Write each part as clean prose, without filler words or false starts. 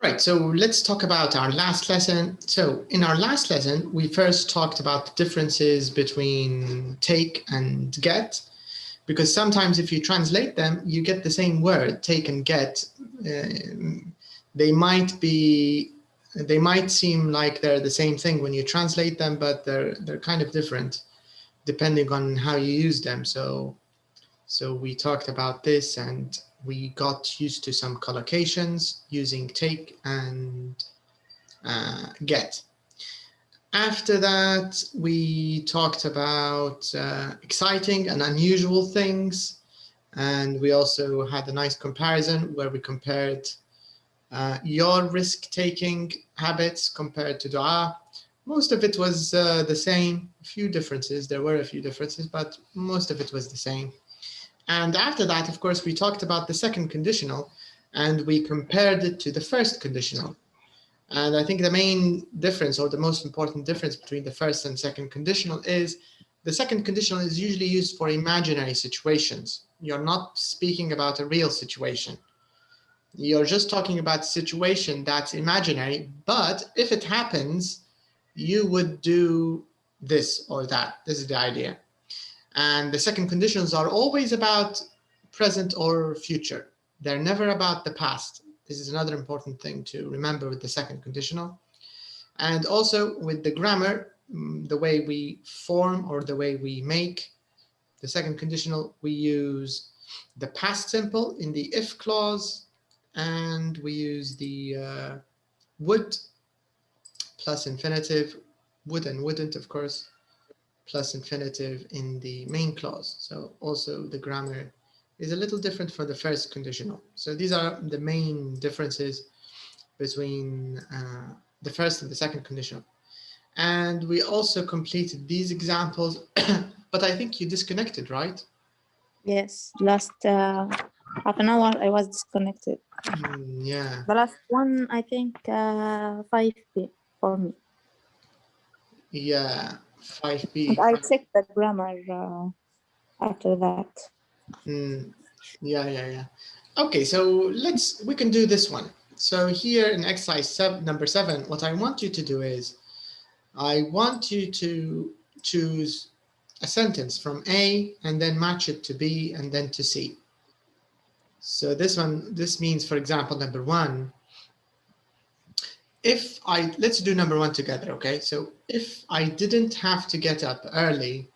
Right, so let's talk about our last lesson. So in our last lesson, we first talked about the differences between take and get, because sometimes if you translate them, you get the same word, take and get. They might seem like they're the same thing when you translate them, but they're kind of different depending on how you use them. So we talked about this, and we got used to some collocations using take and get. After that, we talked about exciting and unusual things. And we also had a nice comparison where we compared your risk-taking habits compared to dua. Most of it was the same, a few differences. There were a few differences, but most of it was the same. And after that, of course, we talked about the second conditional, and we compared it to the first conditional. And I think the main difference, or the most important difference between the first and second conditional, is the second conditional is usually used for imaginary situations. You're not speaking about a real situation. You're just talking about a situation that's imaginary, but if it happens, you would do this or that. This is the idea. And the second conditionals are always about present or future. They're never about the past. This is another important thing to remember with the second conditional. And also with the grammar, the way we form or the way we make the second conditional, we use the past simple in the if clause, and we use the would plus infinitive, would and wouldn't, of course, plus infinitive in the main clause. So also the grammar is a little different for the first conditional. So these are the main differences between the first and the second conditional. And we also completed these examples, but I think you disconnected, right? Yes, last half an hour I was disconnected. Yeah. The last one, I think 5B for me. Yeah, 5B. And I checked the grammar after that. Yeah. Okay, so we can do this one. So here in exercise number 7, what I want you to do is, I want you to choose a sentence from A and then match it to B and then to C. So this means, for example, number 1, let's do number 1 together, okay? So if I didn't have to get up early,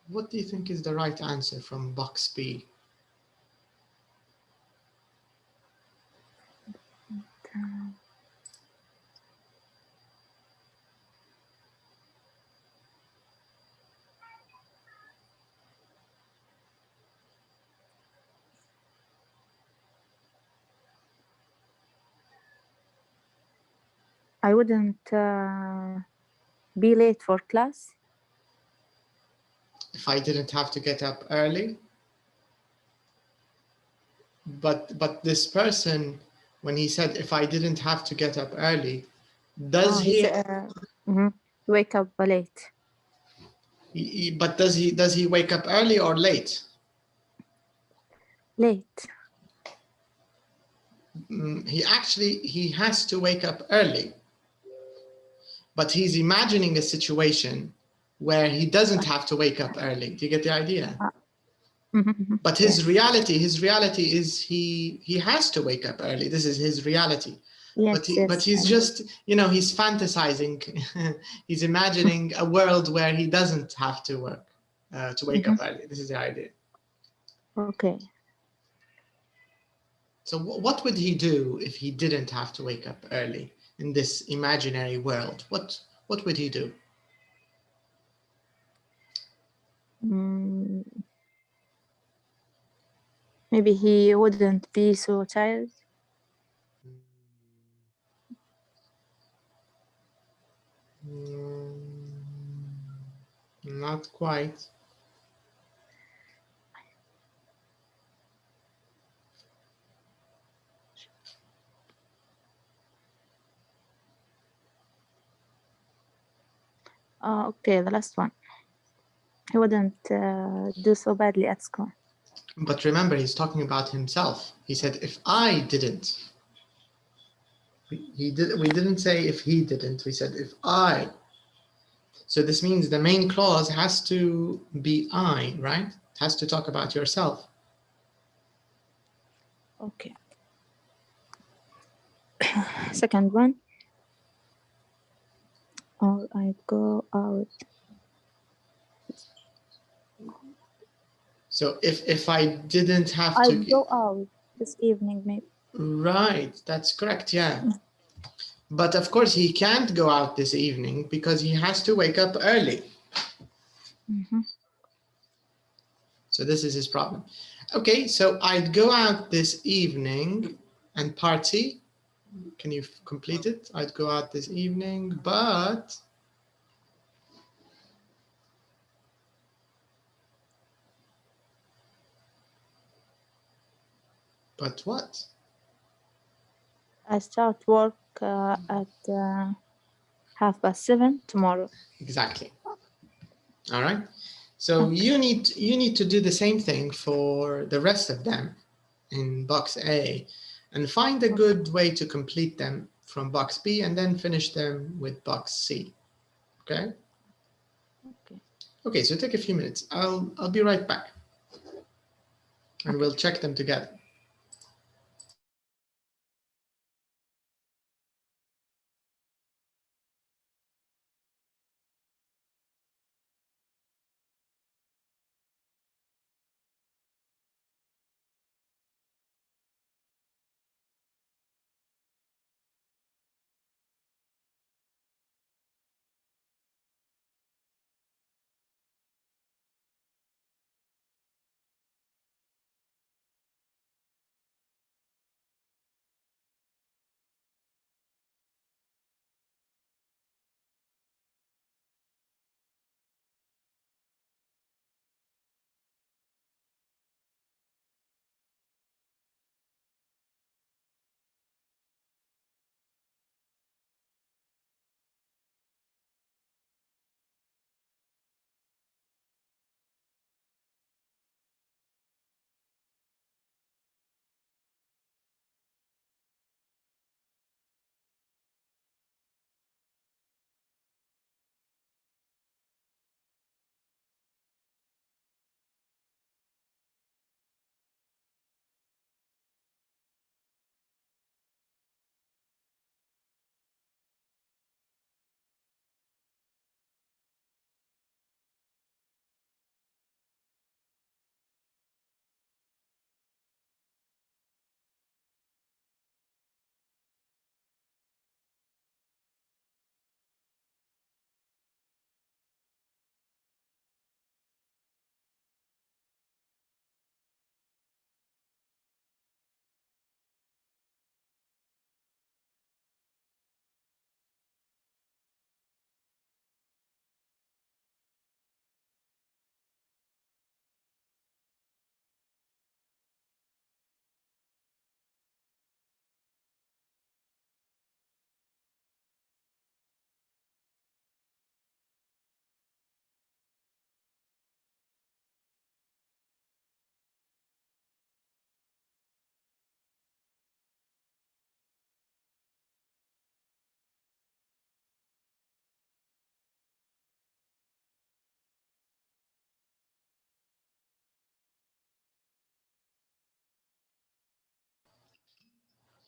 what do you think is the right answer from box B? I wouldn't be late for class. If I didn't have to get up early? But this person, when he said, if I didn't have to get up early, does he wake up late? But does he wake up early or late? Late. He has to wake up early, but he's imagining a situation where he doesn't have to wake up early. Do you get the idea? But his reality is he has to wake up early. This is his reality. Yes, but he's just, he's fantasizing. He's imagining a world where he doesn't have to work to wake up early. This is the idea. Okay. So what would he do if he didn't have to wake up early in this imaginary world? What would he do? Maybe he wouldn't be so tired. Not quite. Okay, the last one. He wouldn't do so badly at school. But remember, he's talking about himself. He said, if I didn't. We didn't say if he didn't. We said if I. So this means the main clause has to be I, right? It has to talk about yourself. Okay. Second one. Or I go out. So if I didn't have I to go out this evening, maybe. Right, that's correct, yeah. But of course he can't go out this evening because he has to wake up early. So this is his problem. Okay, so I'd go out this evening and party. Can you complete it? I'd go out this evening, but what? I start work at 7:30 tomorrow. Exactly. All right. So okay. you need to do the same thing for the rest of them in box A and find a good way to complete them from box B and then finish them with box C. Okay? Okay. Okay, so take a few minutes. I'll be right back. And we'll check them together.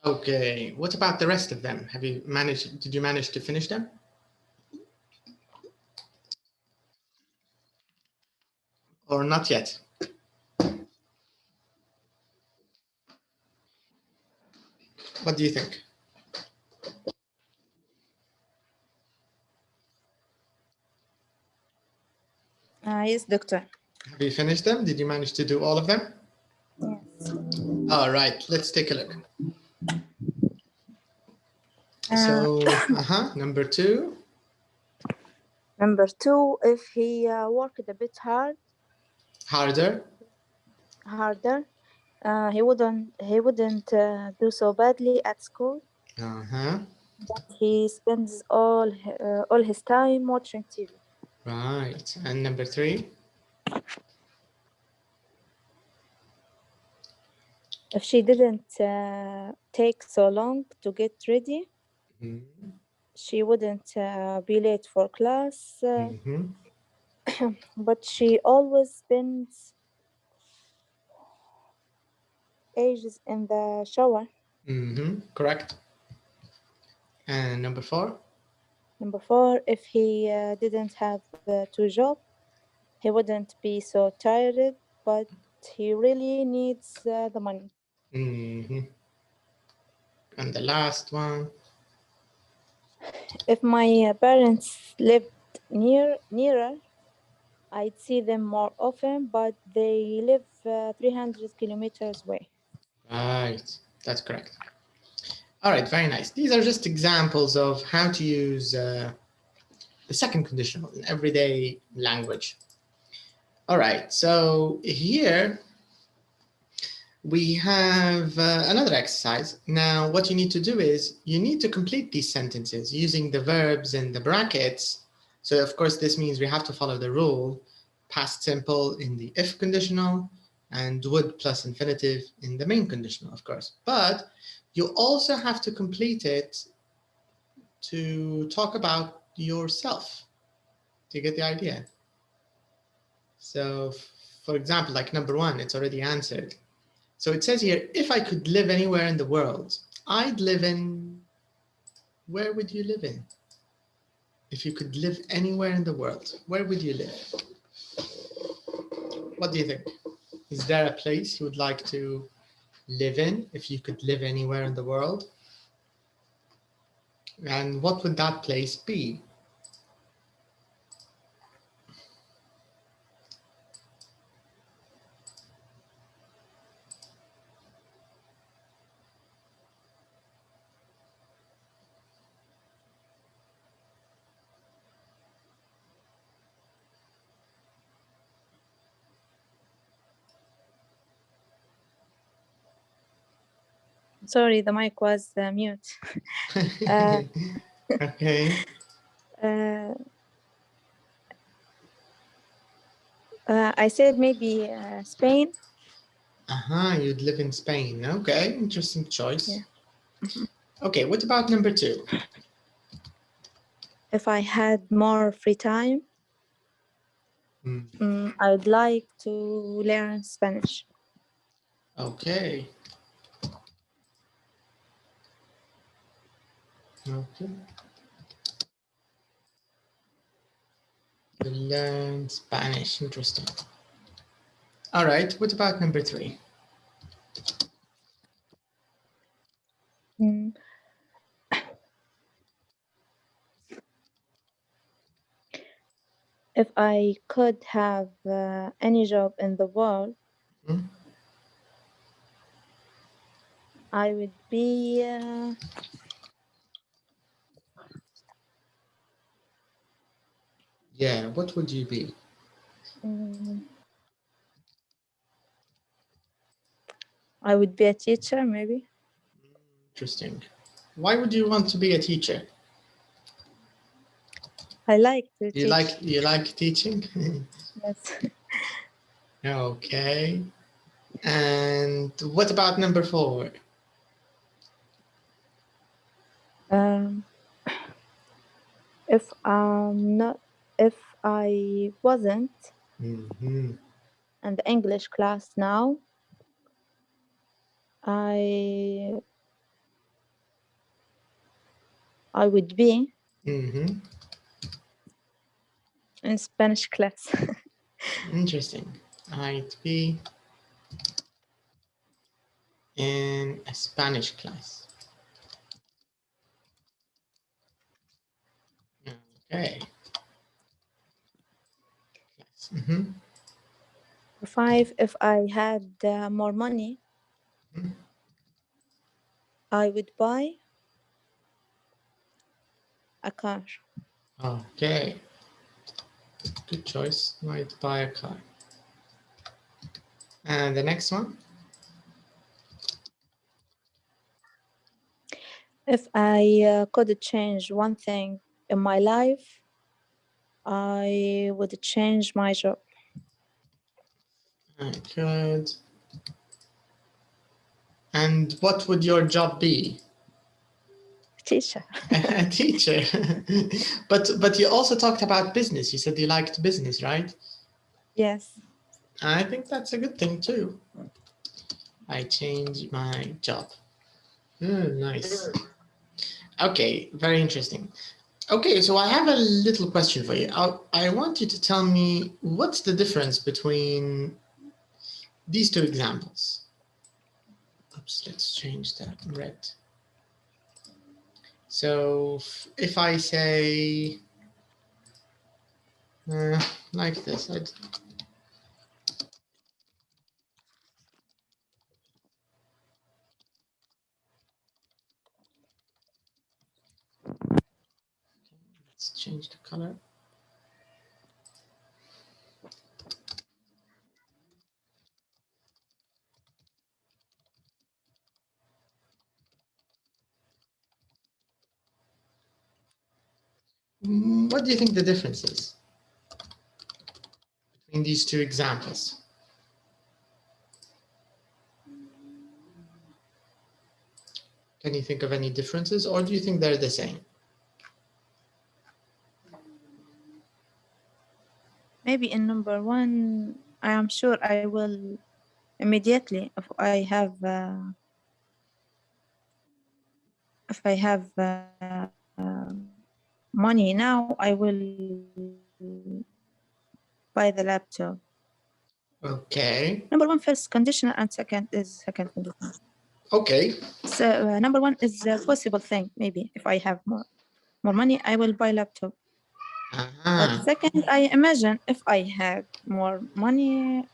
Okay, what about the rest of them? Did you manage to finish them? Or not yet? What do you think? Yes, doctor. Have you finished them? Did you manage to do all of them? Yes. All right, let's take a look. So, number 2. Number 2, if he worked a bit Harder. He wouldn't do so badly at school. But he spends all his time watching TV. Right. And number 3. If she didn't take so long to get ready, She wouldn't be late for class, but she always spends ages in the shower. Correct. And number 4? Number 4, if he didn't have two jobs, he wouldn't be so tired, but he really needs the money. And the last one? If my parents lived nearer, I'd see them more often, but they live 300 kilometers away. Right, that's correct. All right, very nice. These are just examples of how to use the second conditional in everyday language. All right, so here we have another exercise. Now, what you need to do is you need to complete these sentences using the verbs and the brackets. So, of course, this means we have to follow the rule, past simple in the if conditional and would plus infinitive in the main conditional, of course. But you also have to complete it to talk about yourself. Do you get the idea? So, for example, like number 1, it's already answered. So it says here, if I could live anywhere in the world, I'd live in, where would you live in? If you could live anywhere in the world, where would you live? What do you think? Is there a place you would like to live in if you could live anywhere in the world? And what would that place be? Sorry, the mic was mute. Okay. I said maybe Spain. You'd live in Spain. Okay, interesting choice. Yeah. Okay, what about number 2? If I had more free time, I would like to learn Spanish. Okay. Okay. To learn Spanish. Interesting. All right. What about number 3? If I could have any job in the world, I would be yeah, what would you be? I would be a teacher, maybe. Interesting. Why would you want to be a teacher? I like to teach. You like teaching? Yes. Okay. And what about number 4? If I wasn't in the English class now, I would be in Spanish class. Interesting. I'd be in a Spanish class. Okay. 5, if I had more money, I would buy a car. Okay. Good choice. Might buy a car. And the next one? If I could change one thing in my life, I would change my job. I could. And what would your job be? teacher. A teacher. But you also talked about business. You said you liked business, right? Yes. I think that's a good thing too. I changed my job. Nice. Okay, very interesting. Okay, so I have a little question for you. I want you to tell me what's the difference between these two examples. Oops, let's change that red. So if I say like this, let's change the color. What do you think the difference is between these two examples? Can you think of any differences, or do you think they're the same? Maybe in number one, I am sure I will immediately, if I have money now, I will buy the laptop. Okay. Number one, first conditional, and second is second conditional. Okay. So number one is a possible thing. Maybe if I have more money, I will buy laptop. But second, I imagine if I had more money.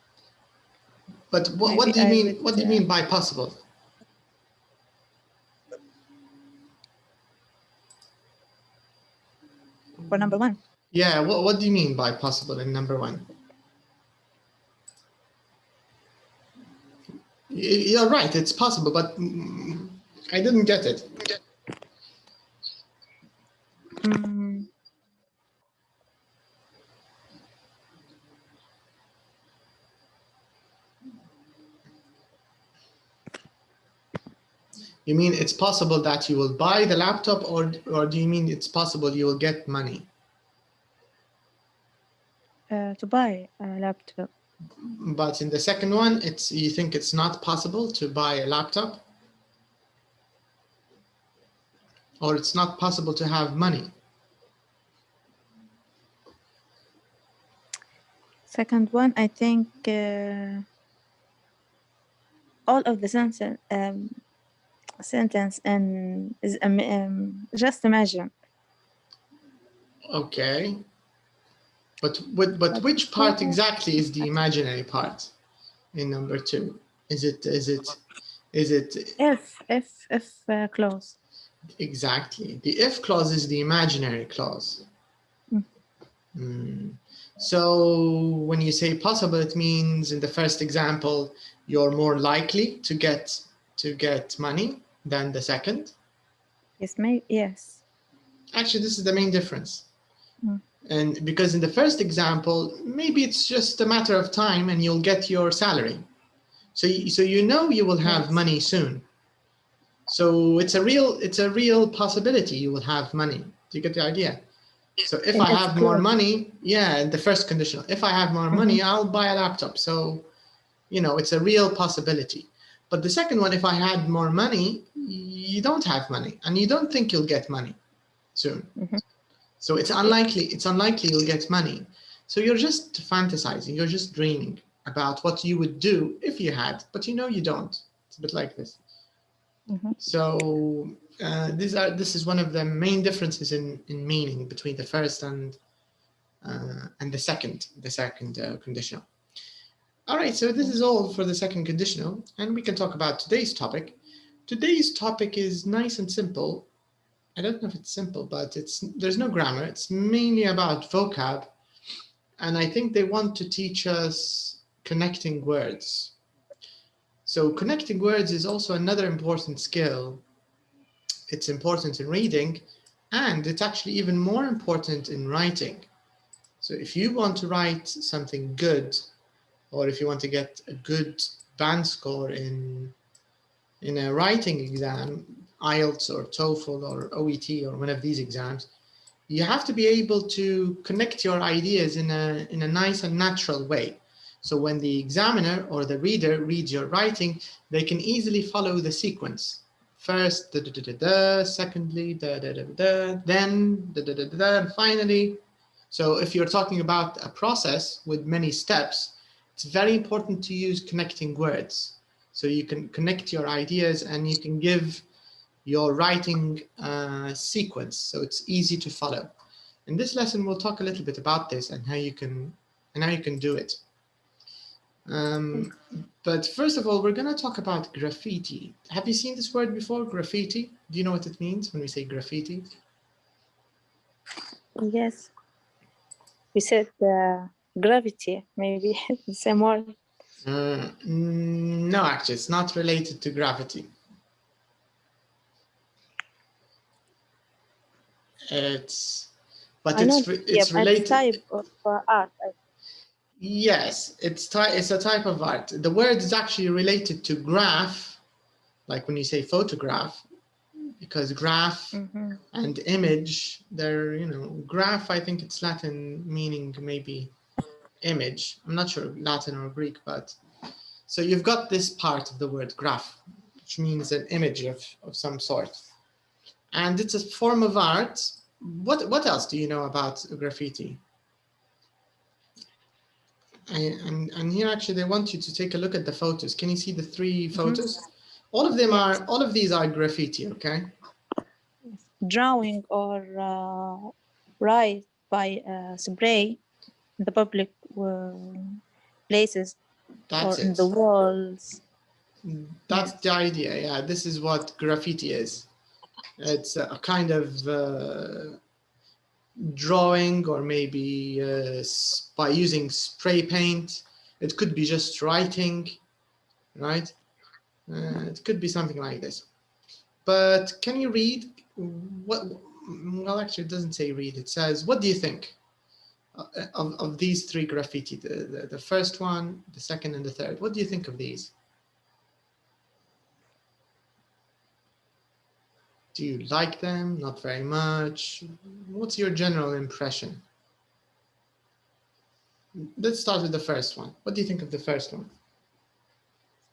But what do you mean? What do you mean by possible? For number one. Yeah. What do you mean by possible in number one? You're right. It's possible, but I didn't get it. You mean it's possible that you will buy the laptop, or do you mean it's possible you will get money? To buy a laptop. But in the second one, you think it's not possible to buy a laptop? Or it's not possible to have money? Second one, I think all of the sentence and is just imagine. Okay. But which part exactly is the imaginary part in number two? Is it if clause? Exactly. The if clause is the imaginary clause. So when you say possible, it means in the first example, you're more likely to get money than the second. Yes, yes. Actually, this is the main difference. And because in the first example, maybe it's just a matter of time and you'll get your salary. So you know you will have money soon. So it's a real possibility you will have money. Do you get the idea? So if I have more money, yeah, the first conditional, if I have more money, I'll buy a laptop. So, you know, it's a real possibility. But the second one, if I had more money, you don't have money and you don't think you'll get money soon. So it's unlikely you'll get money. So you're just fantasizing, you're just dreaming about what you would do if you had, but you know you don't. It's a bit like this. So this is one of the main differences in meaning between the first and the second conditional. All right, so this is all for the second conditional, and we can talk about today's topic. Today's topic is nice and simple. I don't know if it's simple, but there's no grammar. It's mainly about vocab, and I think they want to teach us connecting words. So connecting words is also another important skill. It's important in reading, and it's actually even more important in writing. So if you want to write something good, or if you want to get a good band score in a writing exam, IELTS or TOEFL or OET or one of these exams, you have to be able to connect your ideas in a nice and natural way. So when the examiner or the reader reads your writing, they can easily follow the sequence. First, da, da, da, da, da, secondly, da, da, da, da, then, da, da, da, da, da, and finally. So if you're talking about a process with many steps, it's very important to use connecting words. So you can connect your ideas and you can give your writing sequence, so it's easy to follow. In this lesson, we'll talk a little bit about this and how you can do it. But first of all, we're going to talk about graffiti. Have you seen this word before, graffiti? Do you know what it means when we say graffiti? Yes. We said gravity, maybe the same word. No, actually, it's not related to gravity. It's related. Type of art. Yes, it's a type of art. The word is actually related to graph, like when you say photograph, because graph and image, they're, graph, I think it's Latin meaning maybe image. I'm not sure Latin or Greek, but so you've got this part of the word graph, which means an image of some sort. And it's a form of art. What else do you know about graffiti? And here actually they want you to take a look at the photos. Can you see the 3 photos? All of them all of these are graffiti, okay? Drawing or write by spray in the public places. That's or in the walls. That's the idea, yeah. This is what graffiti is. It's a kind of drawing, or maybe by using spray paint. It could be just writing, right? It could be something like this. But can you read what? Well, actually, it doesn't say read. It says, what do you think of these 3 graffiti? The first one, the second, and the third. What do you think of these? Do you like them? Not very much. What's your general impression? Let's start with the first one. What do you think of the first one?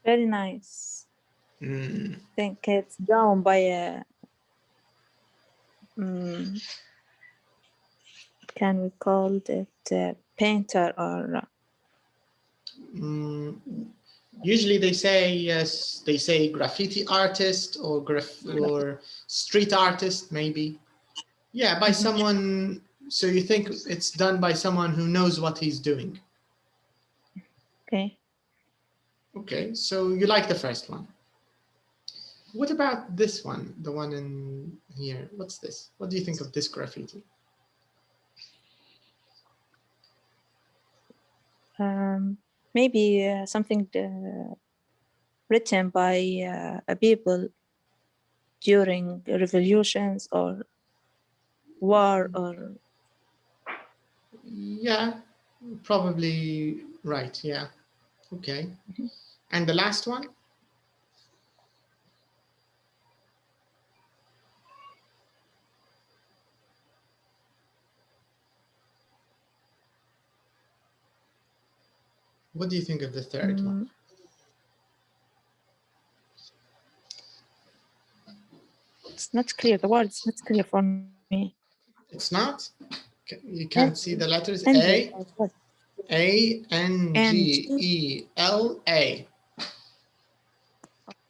Very nice. I think it's drawn by a can we call it a painter or usually they say, yes, they say graffiti artist or street artist, maybe. Yeah, by someone. So you think it's done by someone who knows what he's doing. Okay. Okay, so you like the first one. What about this one, the one in here? What's this? What do you think of this graffiti? Maybe something written by a people during revolutions or war or... Yeah, probably right, yeah. Okay. And the last one? What do you think of the third one? It's not clear. The word is not clear for me. It's not? You can't see the letters? A-N-G-E-L-A.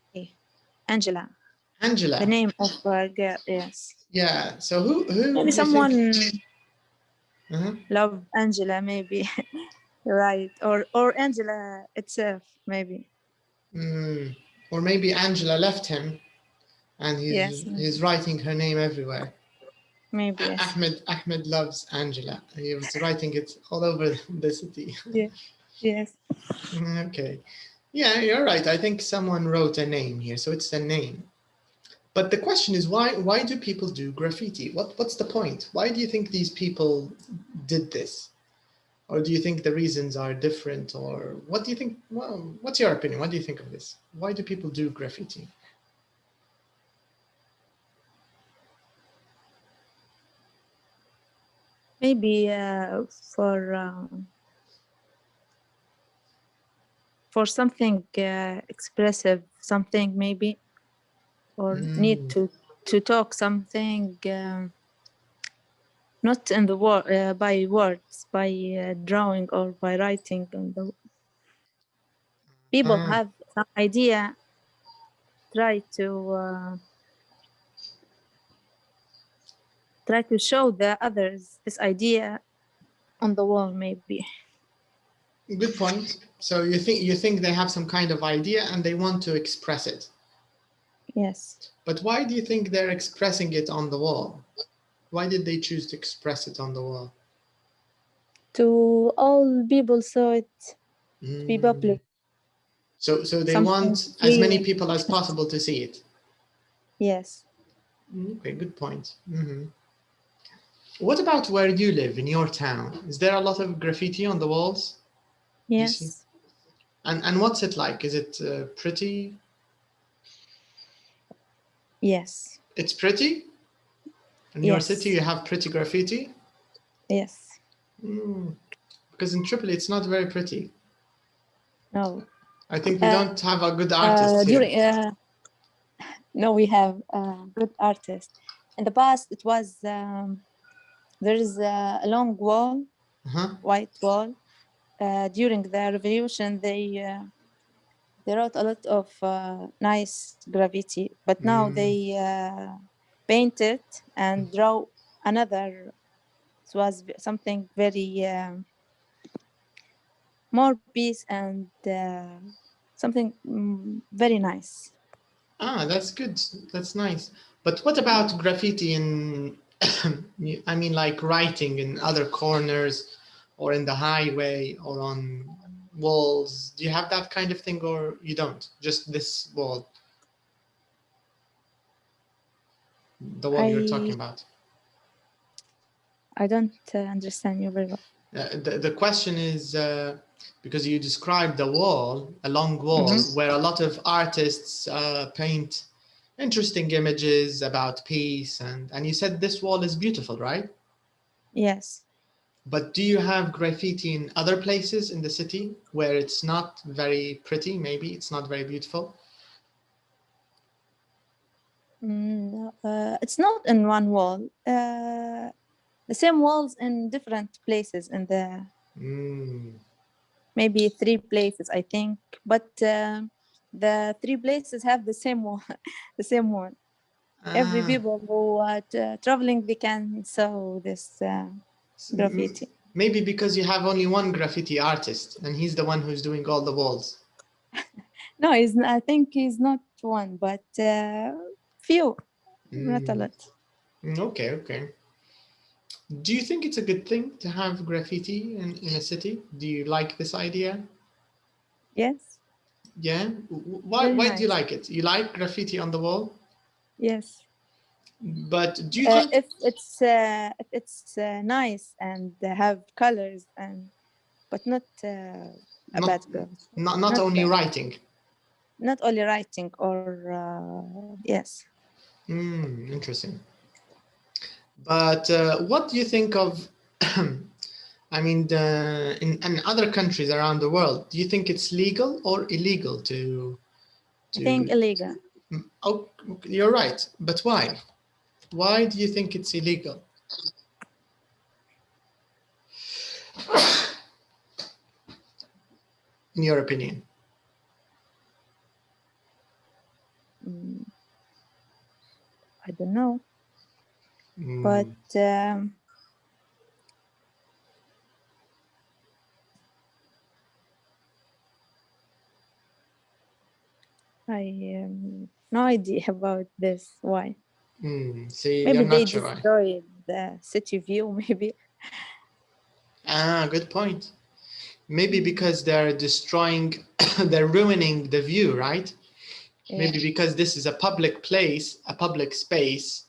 Okay. Angela. Angela. The name of a girl, yes. Yeah, so who maybe someone love Angela, maybe. Right, or Angela itself, maybe. Or maybe Angela left him and he's writing her name everywhere. Maybe, yes. Ahmed loves Angela. He was writing it all over the city. Yeah. Yes. Okay. Yeah, you're right. I think someone wrote a name here, so it's a name. But the question is, why do people do graffiti? What's the point? Why do you think these people did this? Or do you think the reasons are different? Or what do you think? Well, what's your opinion? What do you think of this? Why do people do graffiti? Maybe for something expressive, something maybe, or need to talk something not in the by words, by drawing or by writing. People have some idea, try to show the others this idea on the wall, maybe. Good point. So you think they have some kind of idea and they want to express it. Yes. But why do you think they're expressing it on the wall? Why did they choose to express it on the wall? To all people saw it, to be public. So they want as many people as possible to see it. Yes. Okay, good point. What about where you live, in your town? Is there a lot of graffiti on the walls? Yes. And what's it like? Is it pretty? Yes. It's pretty? In your city, you have pretty graffiti? Yes. Because in Tripoli, it's not very pretty. No. I think we don't have a good artist here. No, we have good artists. In the past, it was, there is a long wall, white wall. During the revolution, they wrote a lot of nice graffiti, but now they paint it and draw another. It was something very more peace and something very nice. That's good. That's nice. But what about graffiti in, I mean, like writing in other corners or in the highway or on walls? Do you have that kind of thing or you don't? Just this wall? The wall you're talking about? I don't understand you very well. The question is, because you described the wall, a long wall, where a lot of artists paint interesting images about peace, and you said this wall is beautiful, right? Yes. But do you have graffiti in other places in the city where it's not very pretty, maybe it's not very beautiful? It's not in one wall. The same walls in different places in the maybe 3 places, I think, but the 3 places have the same wall, the same one. Every people who are traveling, they can saw this graffiti. Maybe because you have only one graffiti artist and he's the one who's doing all the walls. No, I think he's not one, but few, not a lot. Okay. Do you think it's a good thing to have graffiti in a city? Do you like this idea? Yes. Yeah? Why do you like it? You like graffiti on the wall? Yes. But do you think... if it's nice and have colors, but not a bad girl. Not only writing. Not only writing or yes. Interesting. But what do you think of, I mean, in other countries around the world, do you think it's legal or illegal to... I think illegal. Oh, you're right. But why? Why do you think it's illegal? In your opinion? I don't know. But I no idea about this. Why? See, maybe they sure destroyed the city view, maybe. Good point. Maybe because they're destroying, they're ruining the view, right? Yeah. Maybe because this is a public place, a public space,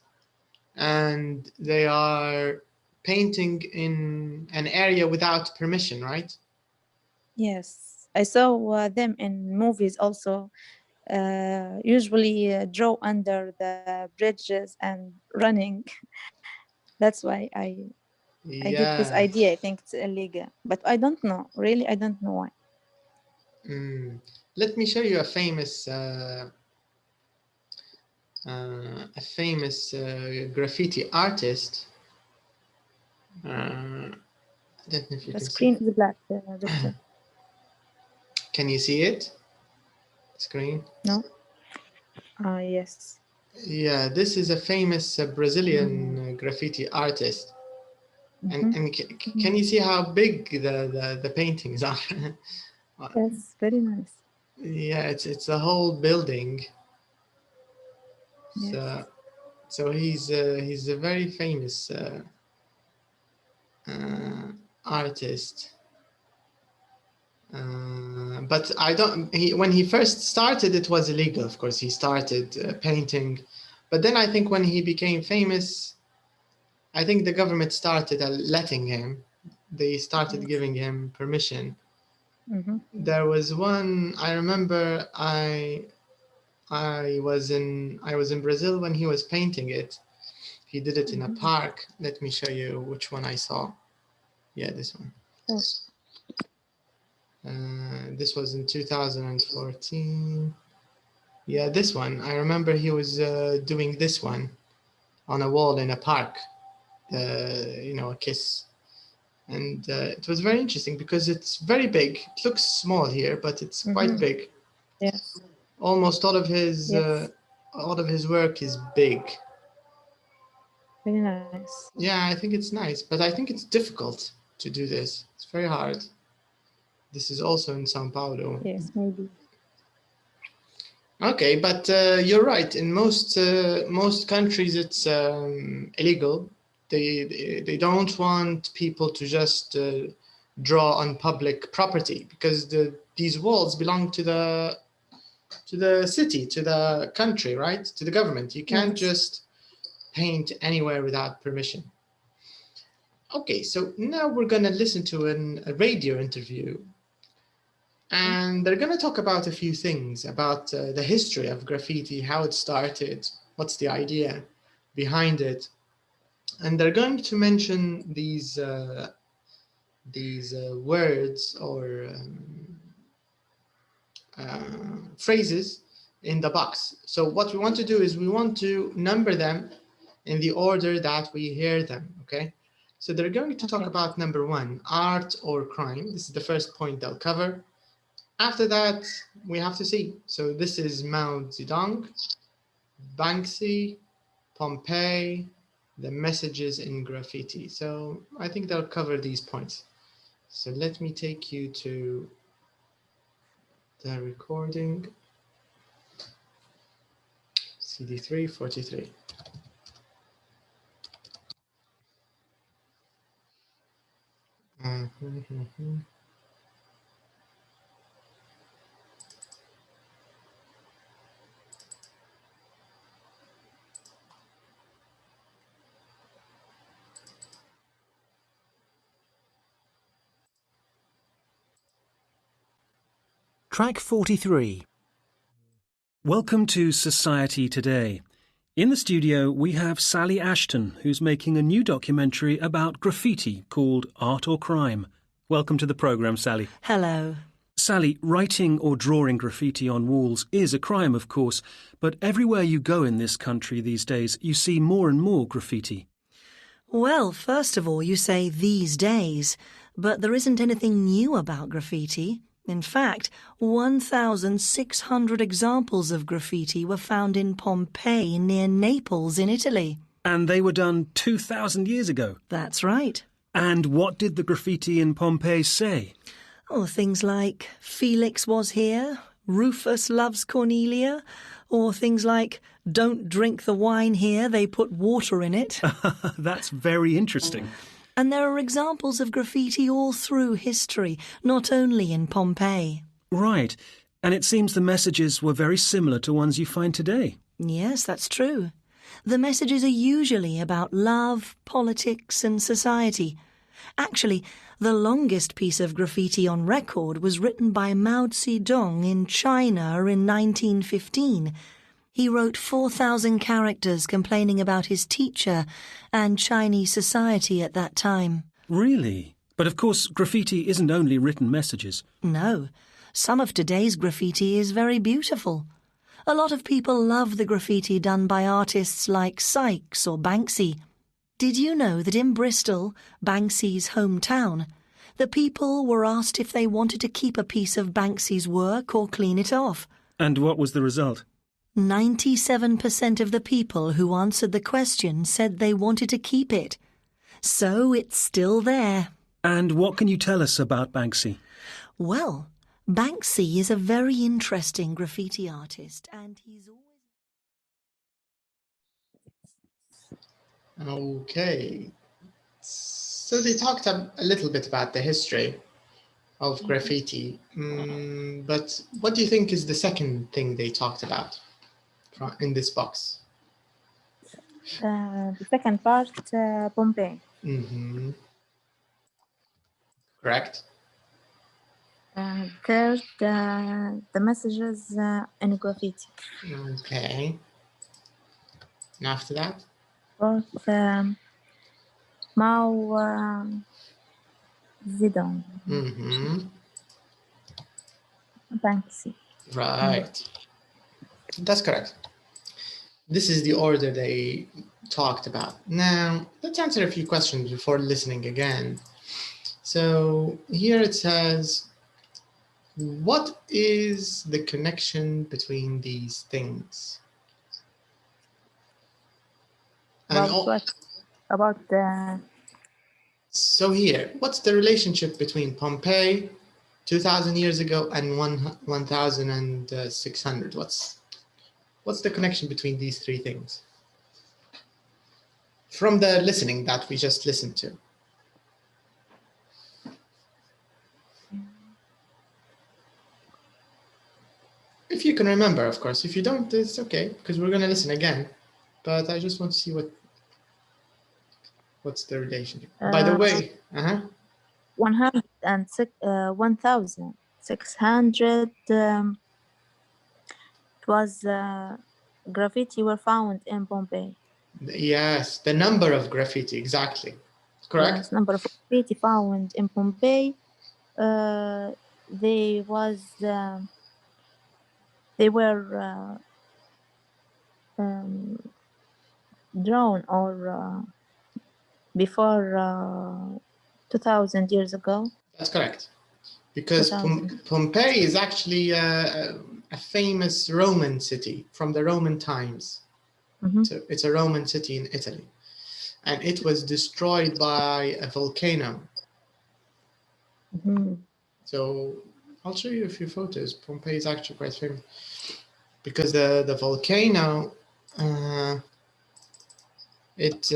and they are painting in an area without permission, right? Yes, I saw them in movies also. Usually draw under the bridges and running. That's why I I get this idea. I think it's illegal, but I don't know. Really, I don't know why. Let me show you a famous graffiti artist. I don't know if you The can screen see. is black. Victor. Can you see it? Screen? No. Yes. Yeah, this is a famous Brazilian graffiti artist. And can you see how big the paintings are? Yes, very nice. Yeah, it's a whole building. Yes. So he's a very famous artist. But when he first started, it was illegal. Of course, he started painting, but then I think when he became famous, I think the government started letting him. They started giving him permission. There was one, I remember I was in Brazil when he was painting it. He did it in a park. Let me show you which one I saw. Yeah, this one. This was in 2014. Yeah, this one. I remember he was doing this one on a wall in a park. A kiss. And it was very interesting because it's very big. It looks small here, but it's quite big. Yes. Almost all of his work is big. Very nice. Yeah, I think it's nice, but I think it's difficult to do this. It's very hard. This is also in São Paulo. Yes, maybe. Okay, but you're right. In most countries, it's illegal. They don't want people to just draw on public property because these walls belong to the city, to the country, right? To the government. You can't just paint anywhere without permission. Okay, so now we're going to listen to a radio interview. And they're going to talk about a few things about the history of graffiti, how it started, what's the idea behind it. And they're going to mention these words or phrases in the box. So what we want to do is we want to number them in the order that we hear them, okay? So they're going to talk about number 1, art or crime. This is the first point they'll cover. After that, we have to see. So this is Mao Zedong, Banksy, Pompeii, the messages in graffiti. So I think they'll cover these points. So let me take you to the recording. CD3 43. Track 43. Welcome to Society Today. In the studio, we have Sally Ashton, who's making a new documentary about graffiti called Art or Crime. Welcome to the programme, Sally. Hello. Sally, writing or drawing graffiti on walls is a crime, of course, but everywhere you go in this country these days, you see more and more graffiti. Well, first of all, you say these days, but there isn't anything new about graffiti. In fact, 1,600 examples of graffiti were found in Pompeii near Naples in Italy. And they were done 2,000 years ago? That's right. And what did the graffiti in Pompeii say? Oh, things like Felix was here, Rufus loves Cornelia, or things like don't drink the wine here, they put water in it. That's very interesting. And there are examples of graffiti all through history, not only in Pompeii. Right. And it seems the messages were very similar to ones you find today. Yes, that's true. The messages are usually about love, politics and society. Actually, the longest piece of graffiti on record was written by Mao Zedong in China in 1915. He wrote 4,000 characters complaining about his teacher and Chinese society at that time. Really? But of course, graffiti isn't only written messages. No, some of today's graffiti is very beautiful. A lot of people love the graffiti done by artists like Sykes or Banksy. Did you know that in Bristol, Banksy's hometown, the people were asked if they wanted to keep a piece of Banksy's work or clean it off? And what was the result? 97% of the people who answered the question said they wanted to keep it. So it's still there. And what can you tell us about Banksy? Well, Banksy is a very interesting graffiti artist, and he's always... Okay. So they talked a little bit about the history of graffiti. But what do you think is the second thing they talked about in this box? The second part, Pompeii. Correct. Third, the messages in graffiti. Okay. And after that? Fourth, Mao Zedong. Banksy. Right. That's correct. This is the order they talked about. Now, let's answer a few questions before listening again. So here it says, what is the connection between these things? About the... So here, what's the relationship between Pompeii 2,000 years ago and 1,600? What's the connection between these three things? From the listening that we just listened to. If you can remember, of course. If you don't, it's okay, because we're going to listen again. But I just want to see what's the relationship. By the way, 1,600 it was graffiti were found in Pompeii. Yes, the number of graffiti, exactly. Correct? Yes, number of graffiti found in Pompeii. They were drawn or before 2,000 years ago. That's correct. Because Pompeii is actually a famous Roman city from the Roman times. So it's a Roman city in Italy. And it was destroyed by a volcano. So I'll show you a few photos. Pompeii is actually quite famous. Because the volcano, it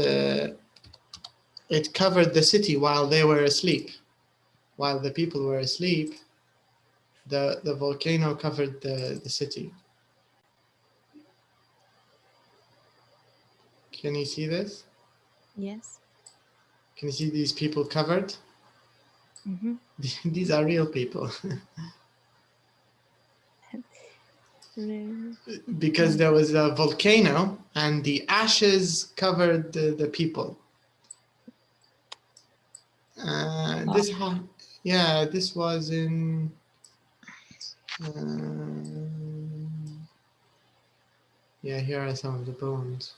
covered the city while they were asleep. While the people were asleep, the volcano covered the city. Can you see this? Yes. Can you see these people covered? These are real people. Because there was a volcano and the ashes covered the people. This was in here are some of the bones.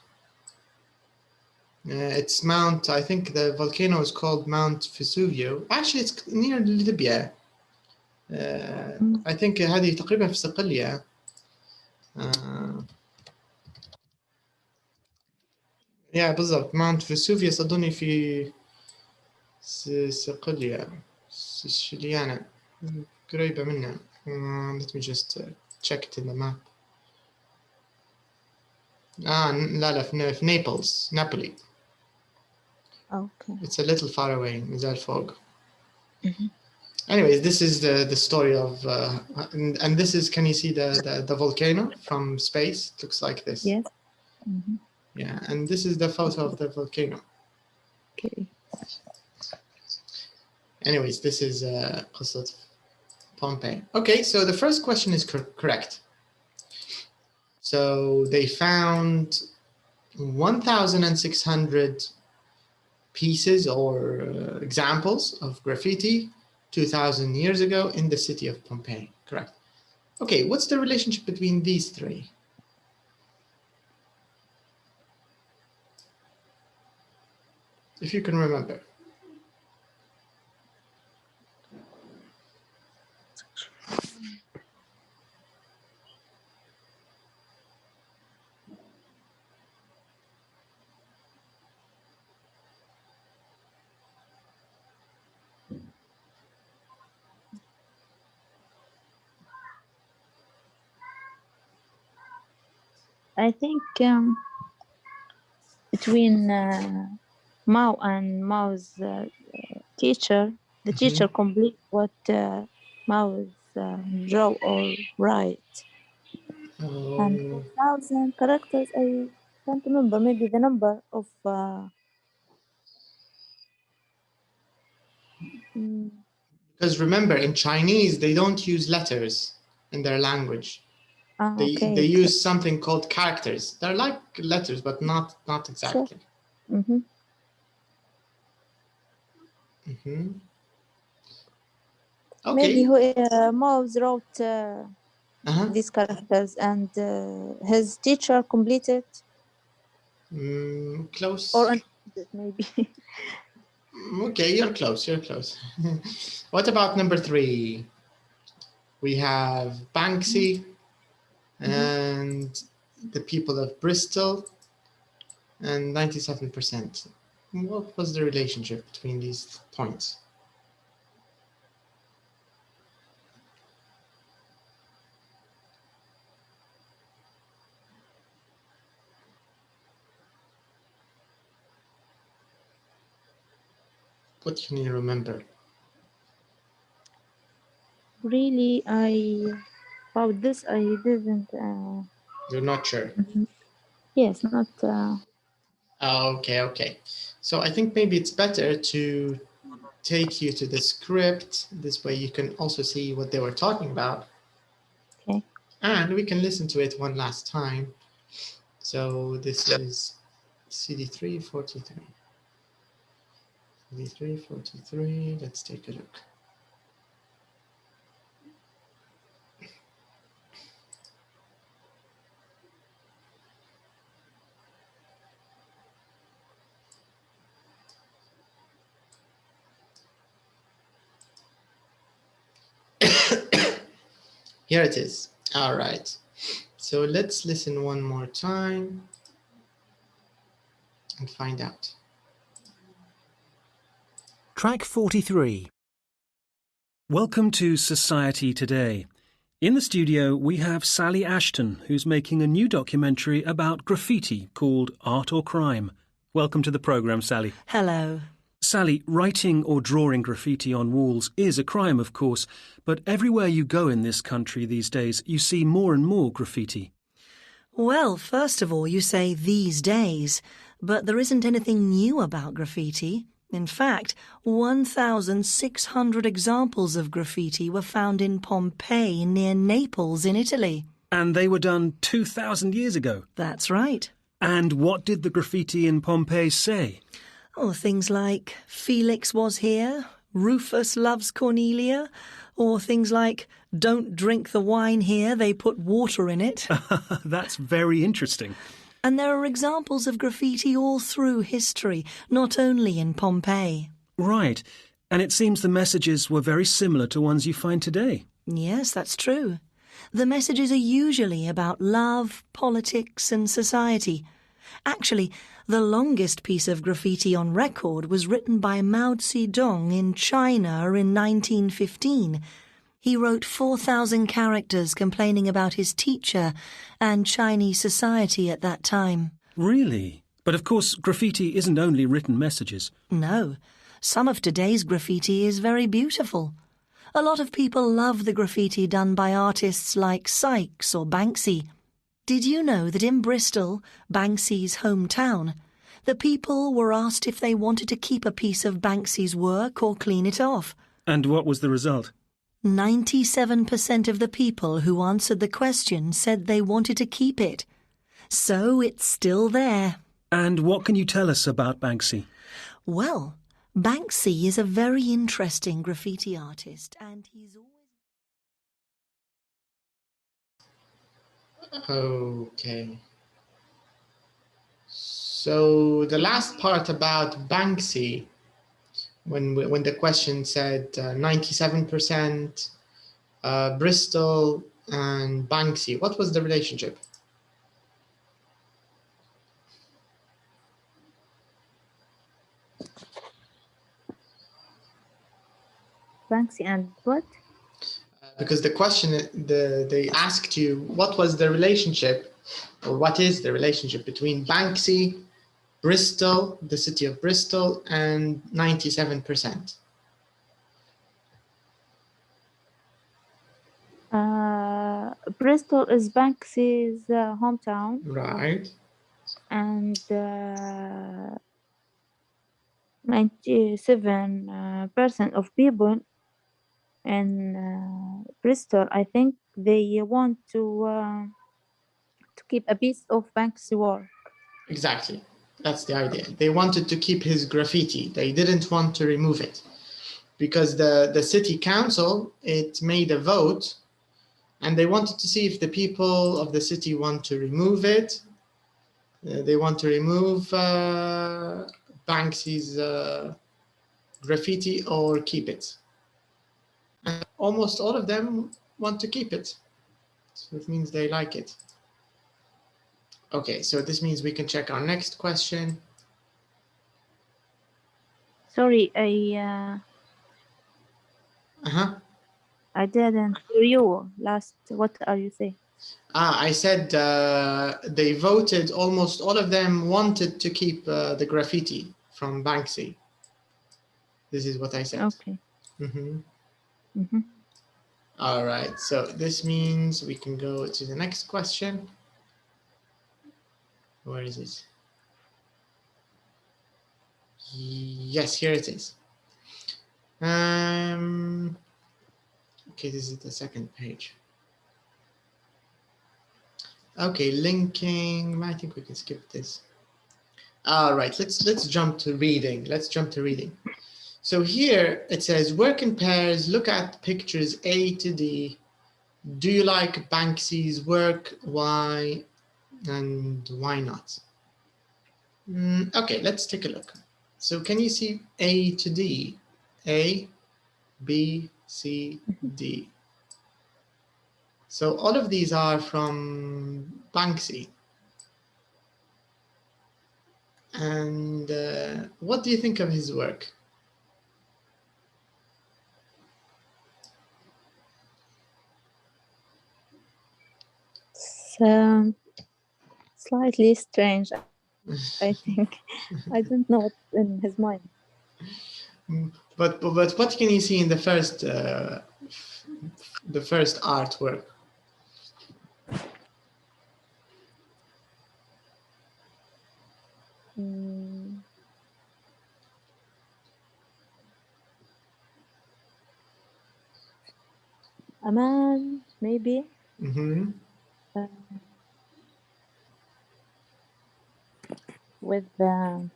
It's Mount, I think the volcano is called Mount Vesuvio. Actually, it's near Libya. I think هذه تقريبا في صقلية. بالضبط Mount Vesuvius أظني في صقلية سيشيليانا قريبة منها. Let me just check it in the map. لا في Naples, Napoli. Okay. It's a little far away. مازال فوق. Anyways, this is the story of and this is, can you see the volcano from space? It looks like this. Yes. Yeah, and this is the photo of the volcano. Okay. Anyways, this is Pompeii. Okay, so the first question is correct. So they found 1,600 pieces or examples of graffiti 2,000 years ago in the city of Pompeii. Correct. Okay, what's the relationship between these three? If you can remember. I think between Mao and Mao's teacher, the teacher complete what Mao's draw or write. And 4,000 characters, I can't remember, maybe the number of because remember, in Chinese, they don't use letters in their language. They use something called characters. They're like letters, but not exactly. Sure. Okay. Maybe Mao's wrote these characters and his teacher completed. Close. Or maybe. Okay, you're close. You're close. What about number 3? We have Banksy and the people of Bristol, and 97%. What was the relationship between these points? What can you remember? Really, about this, I didn't. You're not sure? Yes, not. Okay. So I think maybe it's better to take you to the script. This way you can also see what they were talking about. Okay. And we can listen to it one last time. So this is CD 343. CD 343, let's take a look. Here it is. All right. So let's listen one more time and find out. Track 43. Welcome to Society Today. In the studio, we have Sally Ashton, who's making a new documentary about graffiti called Art or Crime. Welcome to the programme, Sally. Hello. Sally, writing or drawing graffiti on walls is a crime, of course, but everywhere you go in this country these days, you see more and more graffiti. Well, first of all, you say these days, but there isn't anything new about graffiti. In fact, 1,600 examples of graffiti were found in Pompeii near Naples in Italy. And they were done 2,000 years ago? That's right. And what did the graffiti in Pompeii say? Oh, things like Felix was here, Rufus loves Cornelia, or things like don't drink the wine here, they put water in it. That's very interesting. And there are examples of graffiti all through history, not only in Pompeii. Right. And it seems the messages were very similar to ones you find today. Yes, that's true. The messages are usually about love, politics and society. Actually, the longest piece of graffiti on record was written by Mao Zedong in China in 1915. He wrote 4,000 characters complaining about his teacher and Chinese society at that time. Really? But of course, graffiti isn't only written messages. No. Some of today's graffiti is very beautiful. A lot of people love the graffiti done by artists like Sykes or Banksy. Did you know that in Bristol, Banksy's hometown, the people were asked if they wanted to keep a piece of Banksy's work or clean it off? And what was the result? 97% of the people who answered the question said they wanted to keep it. So it's still there. And what can you tell us about Banksy? Well, Banksy is a very interesting graffiti artist, and he's always... Okay. So the last part about Banksy, when the question said 97% Bristol and Banksy, what was the relationship? Banksy and what? Because the question, they asked you what was the relationship, or what is the relationship between Banksy, Bristol, the city of Bristol, and 97%. Bristol is Banksy's hometown. Right. And 97% of people in Bristol, I think they want to keep a piece of Banksy work. Exactly. That's the idea. They wanted to keep his graffiti. They didn't want to remove it because the city council, it made a vote and they wanted to see if the people of the city want to remove it. They want to remove Banksy's graffiti or keep it. And almost all of them want to keep it. So it means they like it. Okay, so this means we can check our next question. Sorry, I didn't hear you last. What are you saying? I said they voted, almost all of them wanted to keep the graffiti from Banksy. This is what I said. Okay. All right, so this means we can go to the next question. Where is it? Yes, here it is. Okay, this is the second page. Okay, linking. I think we can skip this. All right, let's jump to reading. Let's jump to reading. So here it says, work in pairs, look at pictures A to D. Do you like Banksy's work? Why and why not? Okay, let's take a look. So can you see A to D? A, B, C, D. So all of these are from Banksy. And what do you think of his work? Slightly strange, I think. I don't know what's in his mind. But what can you see in the first artwork? A man, maybe. With I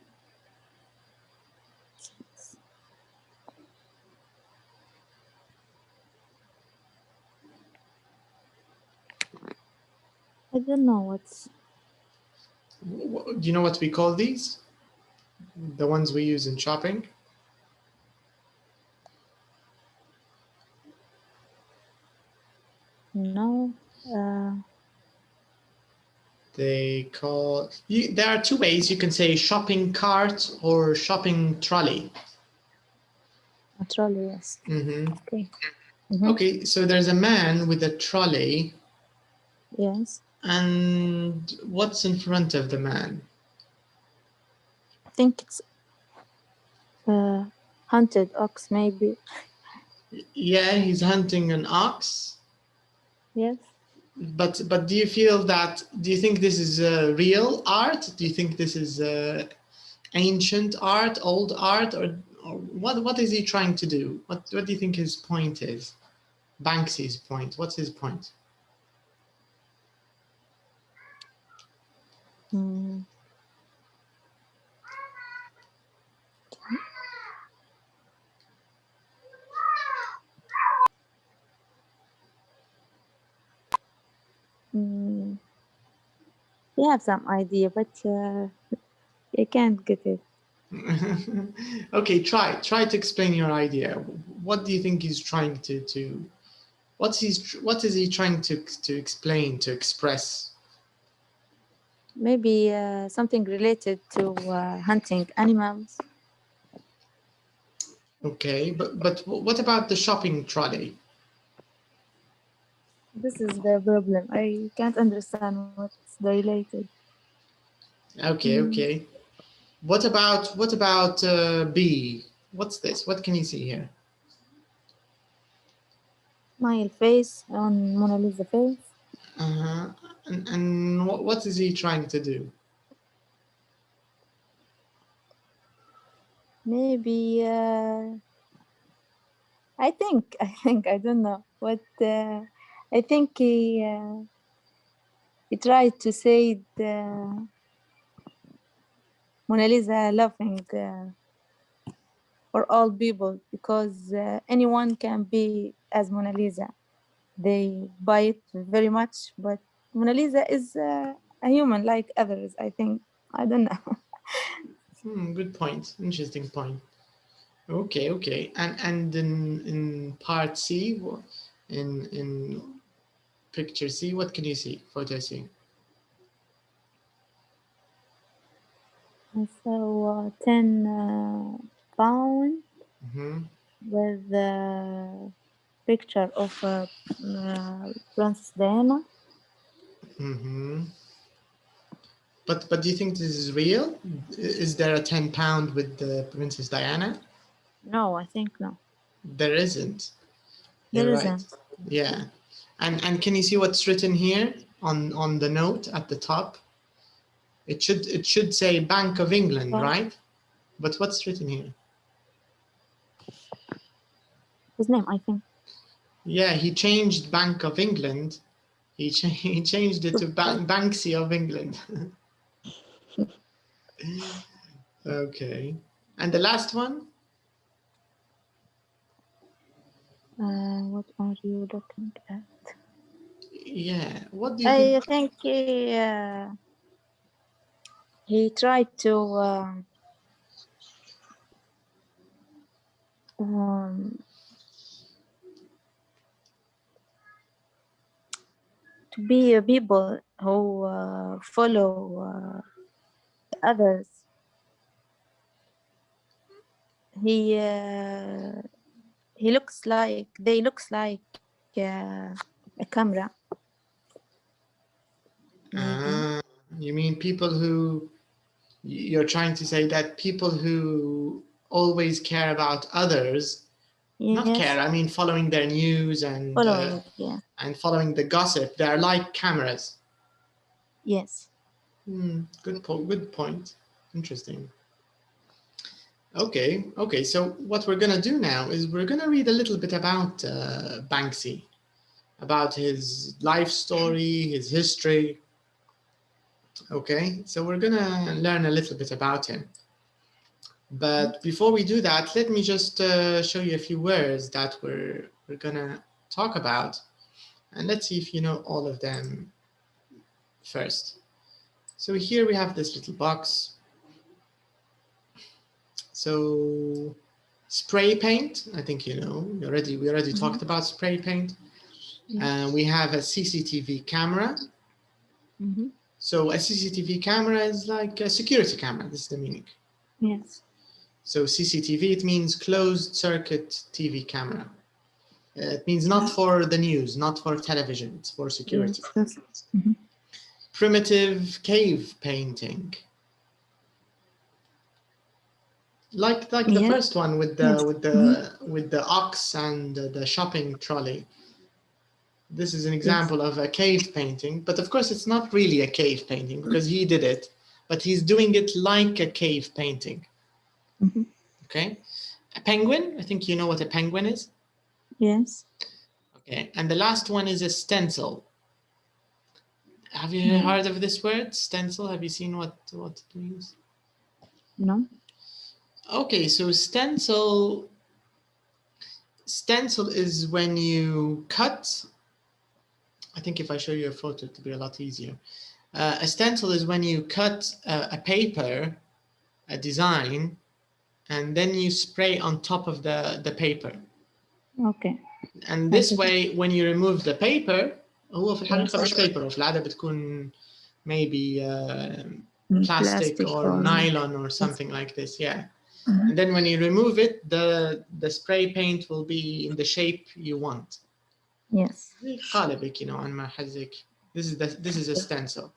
don't know what's. Do you know what we call these? The ones we use in shopping? No. They call, there are two ways you can say shopping cart or shopping trolley. A trolley, yes. Okay. Okay, so there's a man with a trolley. Yes. And what's in front of the man? I think it's hunted ox, maybe. Yeah, he's hunting an ox. Yes. But do you feel that, do you think this is real art? Do you think this is ancient art, old art, or what is he trying to do? What do you think his point is? Banksy's point. What's his point? We have some idea, but I can't get it. Okay, try to explain your idea. What do you think he's trying to what is he trying to explain, to express? Maybe something related to hunting animals. Okay, but what about the shopping trolley? This is the problem. I can't understand what's related. Okay, okay. What about B? What's this? What can you see here? Smile face on Mona Lisa face. And what is he trying to do? Maybe I think I don't know what. I think he tried to say the Mona Lisa laughing for all people, because anyone can be as Mona Lisa. They buy it very much, but Mona Lisa is a human like others, I think. I don't know. Good point. Interesting point. Okay, okay. And in part C, in picture C, what can you see? Photo C. So 10 pound with the picture of Princess Diana. But do you think this is real? Is there a 10 pound with the Princess Diana? No, I think no. There isn't. There isn't. Yeah. And can you see what's written here on the note at the top? It should say Bank of England, right? But what's written here? His name, I think. Yeah, he changed Bank of England. He changed it to Banksy of England. Okay. And the last one? What are you looking at? Yeah. What do you think? I think he tried to be people who follow others. He looks like, they looks like a camera. You mean people who, you're trying to say that people who always care about others, yes. Not care, I mean following their news and following the gossip, they're like cameras. Yes. Good point. Interesting. Okay, so what we're gonna do now is we're gonna read a little bit about Banksy, about his life story, his history. Okay, so we're gonna learn a little bit about him. But before we do that, let me just show you a few words that we're gonna talk about, and let's see if you know all of them first. So here we have this little box. So spray paint, I think you know, we already talked about spray paint. We have a CCTV camera. So a CCTV camera is like a security camera, this is the meaning. Yes. So CCTV, it means closed circuit TV camera. It means not for the news, not for television, it's for security. Yes. Primitive cave painting. Like the first one with the ox and the shopping trolley. This is an example of a cave painting, but of course it's not really a cave painting because he did it, but he's doing it like a cave painting. Okay. A penguin, I think you know what a penguin is. Yes. Okay, and the last one is a stencil. Have you heard of this word, stencil? Have you seen what it means? No. Okay, so stencil is when you cut. I think if I show you a photo, it'll be a lot easier. A stencil is when you cut a paper, a design, and then you spray on top of the paper. Okay. And this way, when you remove the paper, هو في الحقيقة مش paper، وفي العادة بتكون maybe plastic or nylon or something like this, yeah. And then when you remove it, the spray paint will be in the shape you want. Yes. قالبك, you know, عن ما حزك. This is a stencil.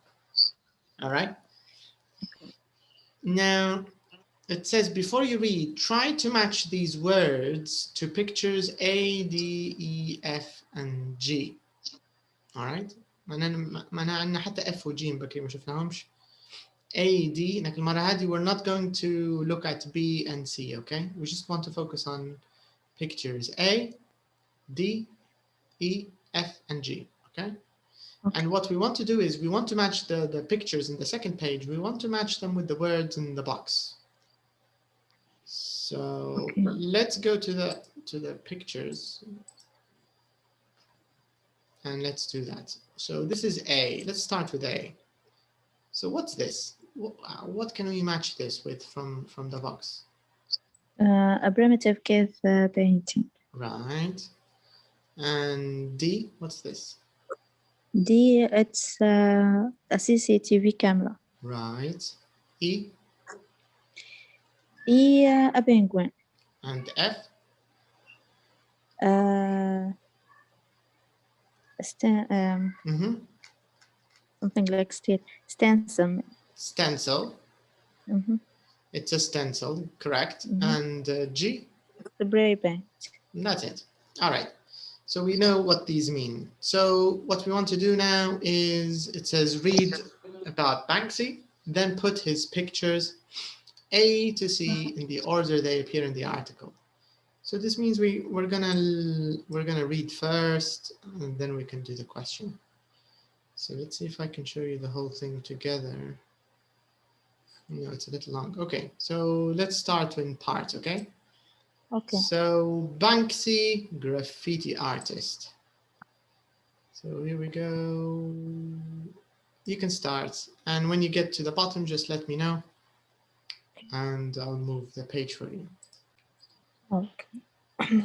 All right. Now, it says before you read, try to match these words to pictures A, D, E, F, and G. All right. معناها عندنا حتى F و G بكري ما شفناهمش. A, D. لكن المرة هذه we're not going to look at B and C. Okay. We just want to focus on pictures A, D, E, F, and G. Okay. And what we want to do is we want to match the pictures in the second page. We want to match them with the words in the box. So let's go to the pictures and let's do that. So this is A. Let's start with A. So what's this? What can we match this with from the box? A primitive cave painting. Right. And D, what's this? D, it's a CCTV camera. Right. E? E, a penguin. And F? Something like stencil. Stencil. It's a stencil, correct. And G? Spray paint. That's it. All right. So we know what these mean. So what we want to do now is, it says read about Banksy, then put his pictures A to C in the order they appear in the article. So this means we're gonna read first, and then we can do the question. So let's see if I can show you the whole thing together. No, it's a little long. Okay, so let's start in parts, okay? Okay. So Banksy, graffiti artist. So here we go. You can start. And when you get to the bottom, just let me know. And I'll move the page for you. Okay.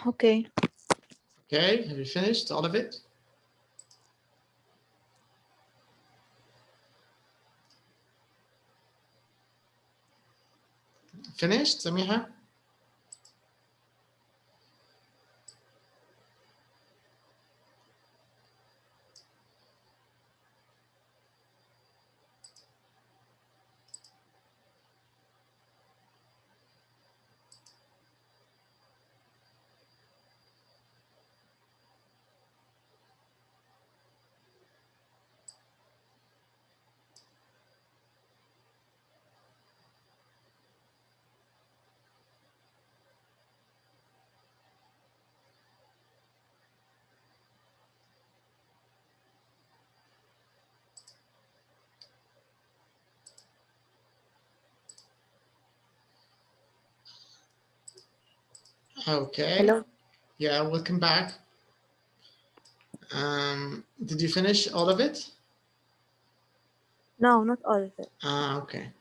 Okay. Okay, have you finished all of it? Finished, Samiha? Okay. Hello. Yeah, welcome back. Did you finish all of it? No, not all of it. Okay.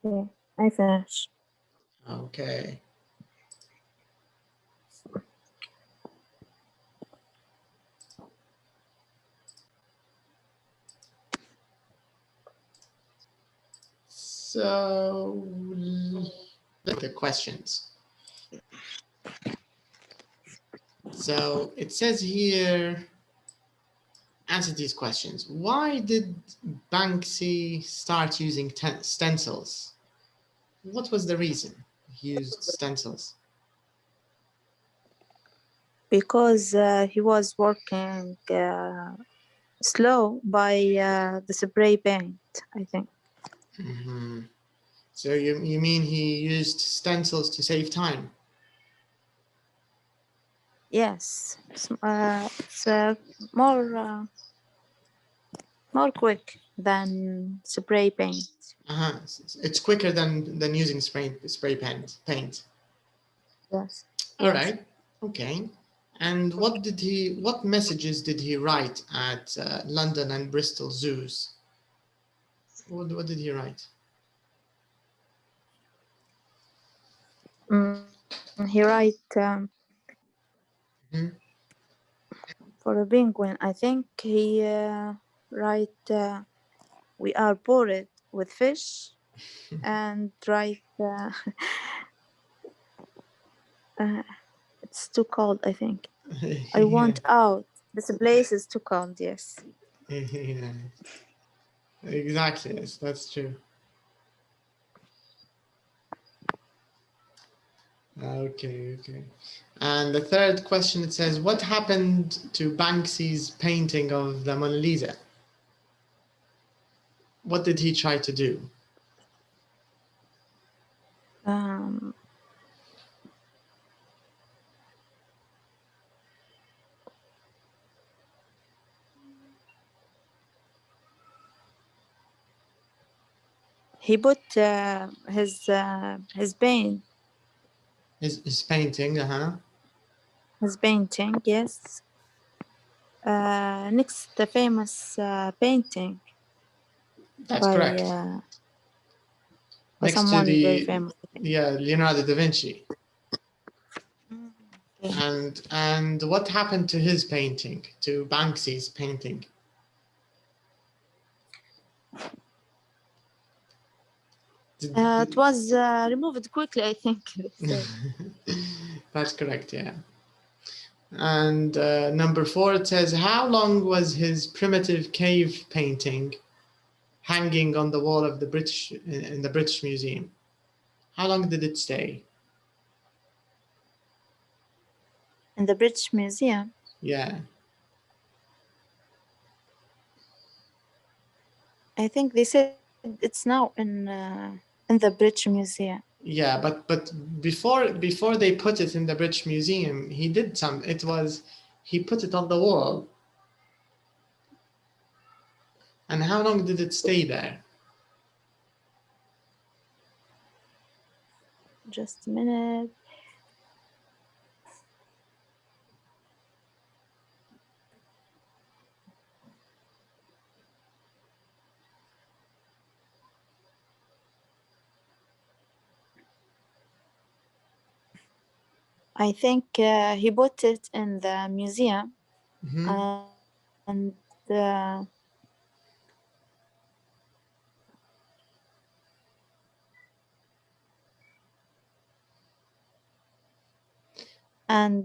Okay, I finished. Okay. So, the questions. So it says here, answer these questions. Why did Banksy start using stencils? What was the reason he used stencils? Because he was working slow by the spray paint, I think. Mm-hmm. So you mean he used stencils to save time? Yes, it's more quick than spray paint. It's quicker than using spray paint. Yes. All right. Okay. And what messages did he write at London and Bristol zoos? What did he write? He write Mm-hmm. for a penguin. I think he write we are bored with fish, and write it's too cold, I think. I want out. This place is too cold. Yes. Yeah. Exactly. Yes, that's true. Okay. And the third question, it says, what happened to Banksy's painting of the Mona Lisa? What did he try to do? He put his paint. His painting, His painting, yes. Next, the famous painting. That's correct. By Next someone to very famous. Leonardo da Vinci. Okay. And what happened to his painting, to Banksy's painting? It was removed quickly, I think. That's correct, yeah. And number 4, it says, how long was his primitive cave painting hanging on the wall of the in the British Museum? How long did it stay? In the British Museum? Yeah. I think they said it's now in the British Museum. Yeah, but before they put it in the British Museum, he did some. He put it on the wall. And how long did it stay there? Just a minute. I think he put it in the museum, and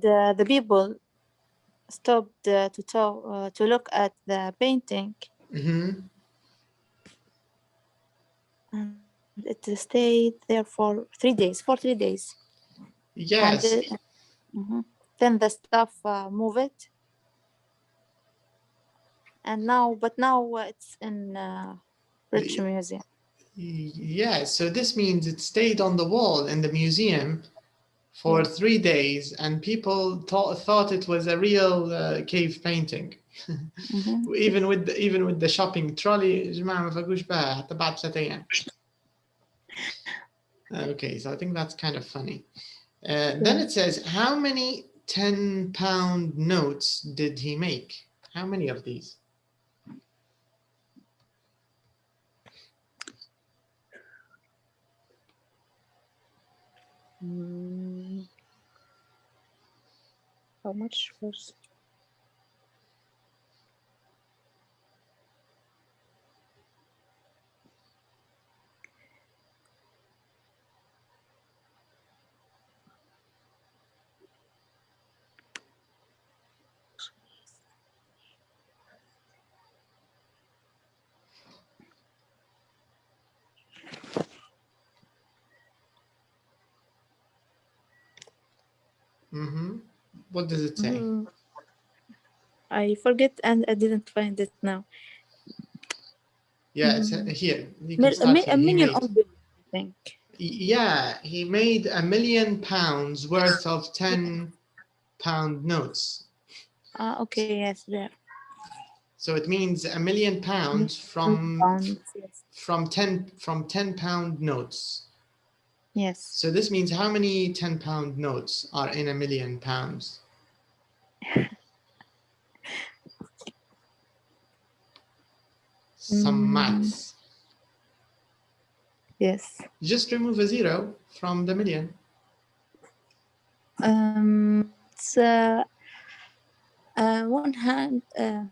the people stopped to look at the painting. And it stayed there for 3 days. Yes. And then the staff move it. And now it's in British Museum. Yeah, so this means it stayed on the wall in the museum for 3 days, and people thought it was a real cave painting. even with the shopping trolley. Okay, so I think that's kind of funny. Then it says, how many 10-pound notes did he make? How many of these? How much first? What does it say? I forget and I didn't find it now. Yeah, it's here. You A can million of them, I think. Yeah, he made £1 million worth of 10-pound notes. Okay, yes, there. So it means £1 million from 10-pound notes. Yes. So this means how many 10-pound notes are in £1 million? Some maths. Yes. Just remove a 0 from the million. It's 100.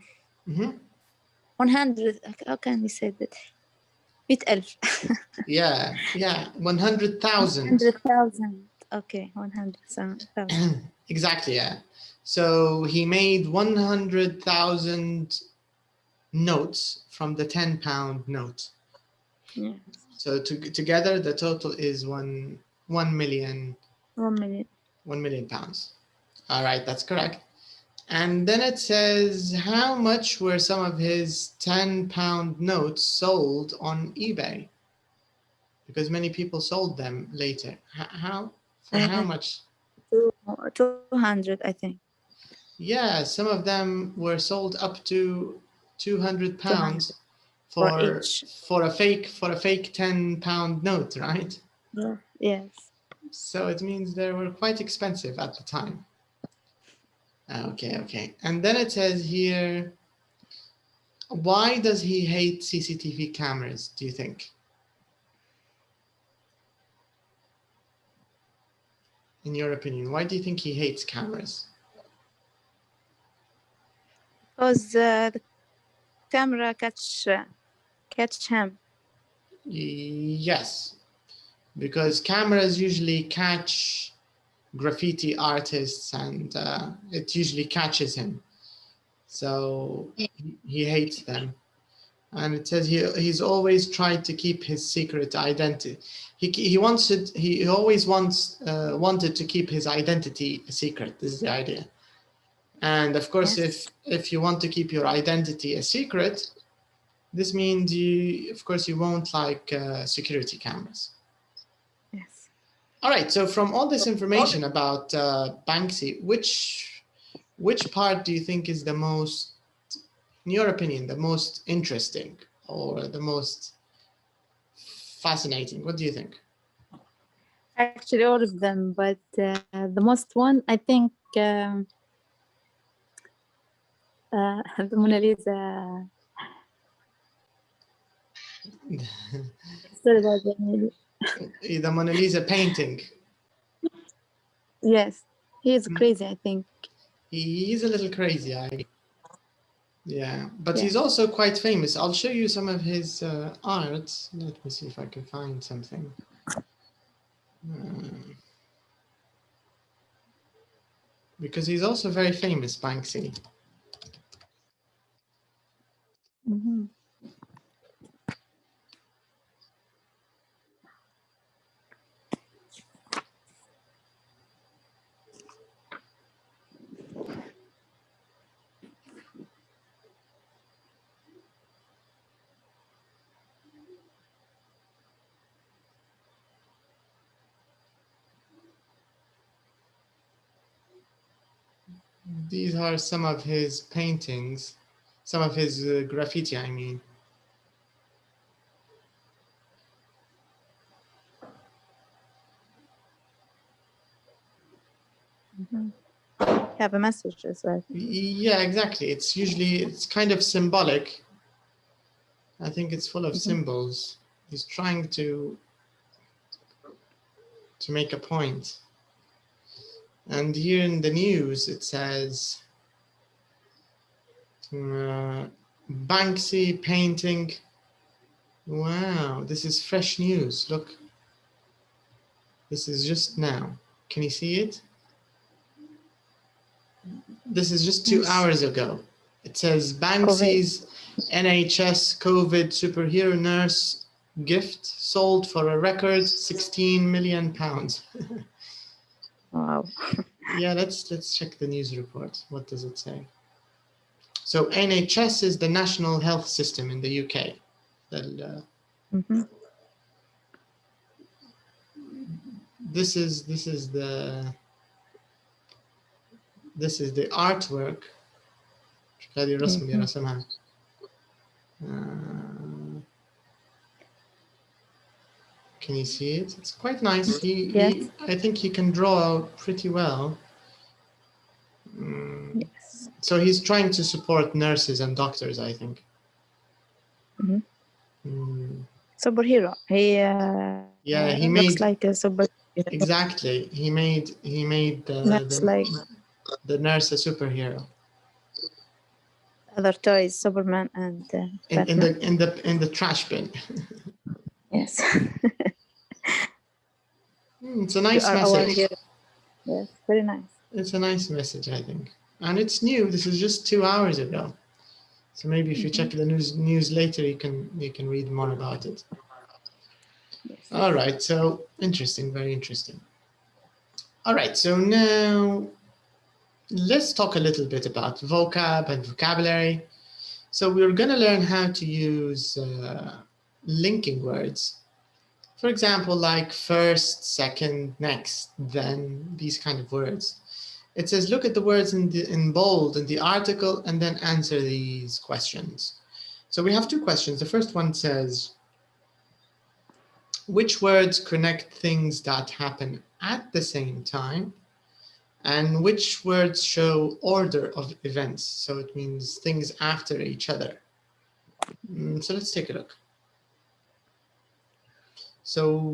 100. How can we say that? 100,000. Yeah, 100,000. 100,000. Okay, 100,000. Exactly, yeah. So he made 100,000 notes from the 10-pound note. Yeah. So together the total is 1 million. 1 million. 1 million pounds. All right, that's correct. And then it says, how much were some of his 10-pound notes sold on eBay? Because many people sold them later. For how much? 200, I think. Yeah, some of them were sold up to 200 pounds for a fake 10-pound note, right? Yeah. Yes. So it means they were quite expensive at the time. Okay. And then it says here, why does he hate CCTV cameras, do you think? In your opinion, why do you think he hates cameras? Because the camera catch him. Yes, because cameras usually catch graffiti artists, and it usually catches him. So he hates them. And it says he's always tried to keep his secret identity. He always wanted to keep his identity a secret. This is the idea. And of course, yes, if you want to keep your identity a secret, this means you won't like security cameras. Yes. All right. So from all this information about Banksy, which part do you think is the most, in your opinion, the most interesting or the most fascinating? What do you think? Actually, all of them, but the most one, I think, the Mona Lisa. The Mona Lisa painting. Yes, he is crazy, I think. He's a little crazy, yeah, but he's also quite famous. I'll show you some of his art. Let me see if I can find something. Because he's also very famous, Banksy. Mm-hmm. These are some of his paintings, some of his graffiti, I mean. Mm-hmm. Have a message as well. Yeah, exactly. It's kind of symbolic. I think it's full of symbols. He's trying to make a point. And here in the news, it says, Banksy painting. Wow, this is fresh news. Look, this is just now. Can you see it? This is just 2 hours ago. It says Banksy's NHS COVID superhero nurse gift sold for a record £16 million. Wow. Yeah, let's check the news report. What does it say? So NHS is the national health system in the UK. This is the artwork. Can you see it? It's quite nice. I think he can draw pretty well. Yes. So he's trying to support nurses and doctors, I think. Superhero. He looks like a superhero. Exactly. He made the nurse a superhero. Other toys, Superman and in the trash bin. Yes. It's a nice message. Yes, very nice. It's a nice message, I think. And it's new. This is just 2 hours ago. So maybe if you check the news later, you can read more about it. Yes. All right. So interesting, very interesting. All right. So now let's talk a little bit about vocab and vocabulary. So we're going to learn how to use linking words. For example, like first, second, next, then, these kind of words. It says, look at the words in bold in the article and then answer these questions. So we have 2 questions. The first one says, which words connect things that happen at the same time? And which words show order of events? So it means things after each other. So let's take a look. So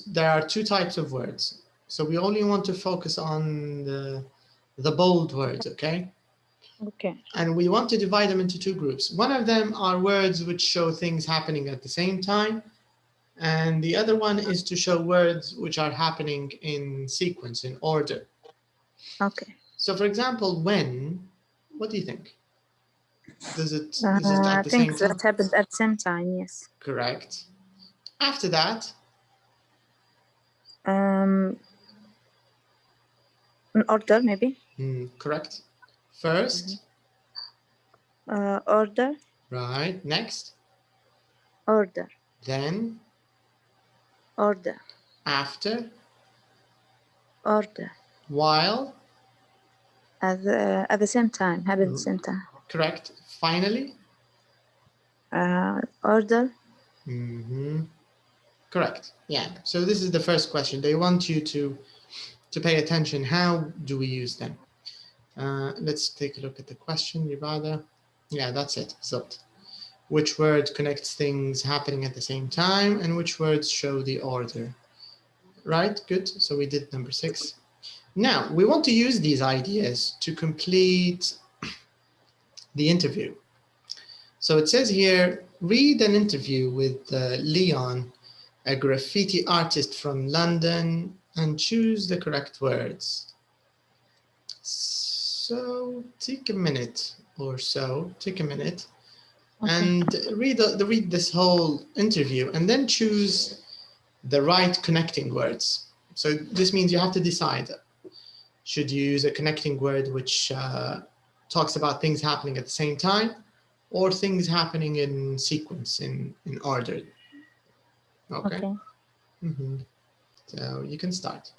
there are two types of words. So we only want to focus on the bold words, okay? Okay. And we want to divide them into two groups. One of them are words which show things happening at the same time. And the other one is to show words which are happening in sequence, in order. Okay. So for example, when, what do you think? Is it at the same time? I think that happened at the same time, yes. Correct. After that? In order, maybe. Correct. First? Order. Right. Next? Order. Then? Order. After? Order. While? At the same time, happened at the same time. Correct. Finally? Order. Correct. Yeah. So this is the first question. They want you to pay attention. How do we use them? Let's take a look at the question, Ribada. Yeah, that's it. So, which word connects things happening at the same time, and which words show the order? Right. Good. So we did number 6. Now we want to use these ideas to complete the interview. So it says here, read an interview with Leon, a graffiti artist from London, and choose the correct words. So take a minute or so, take a minute, and read this whole interview, and then choose the right connecting words. So this means you have to decide, should you use a connecting word which talks about things happening at the same time, or things happening in sequence, in order. Okay. So you can start.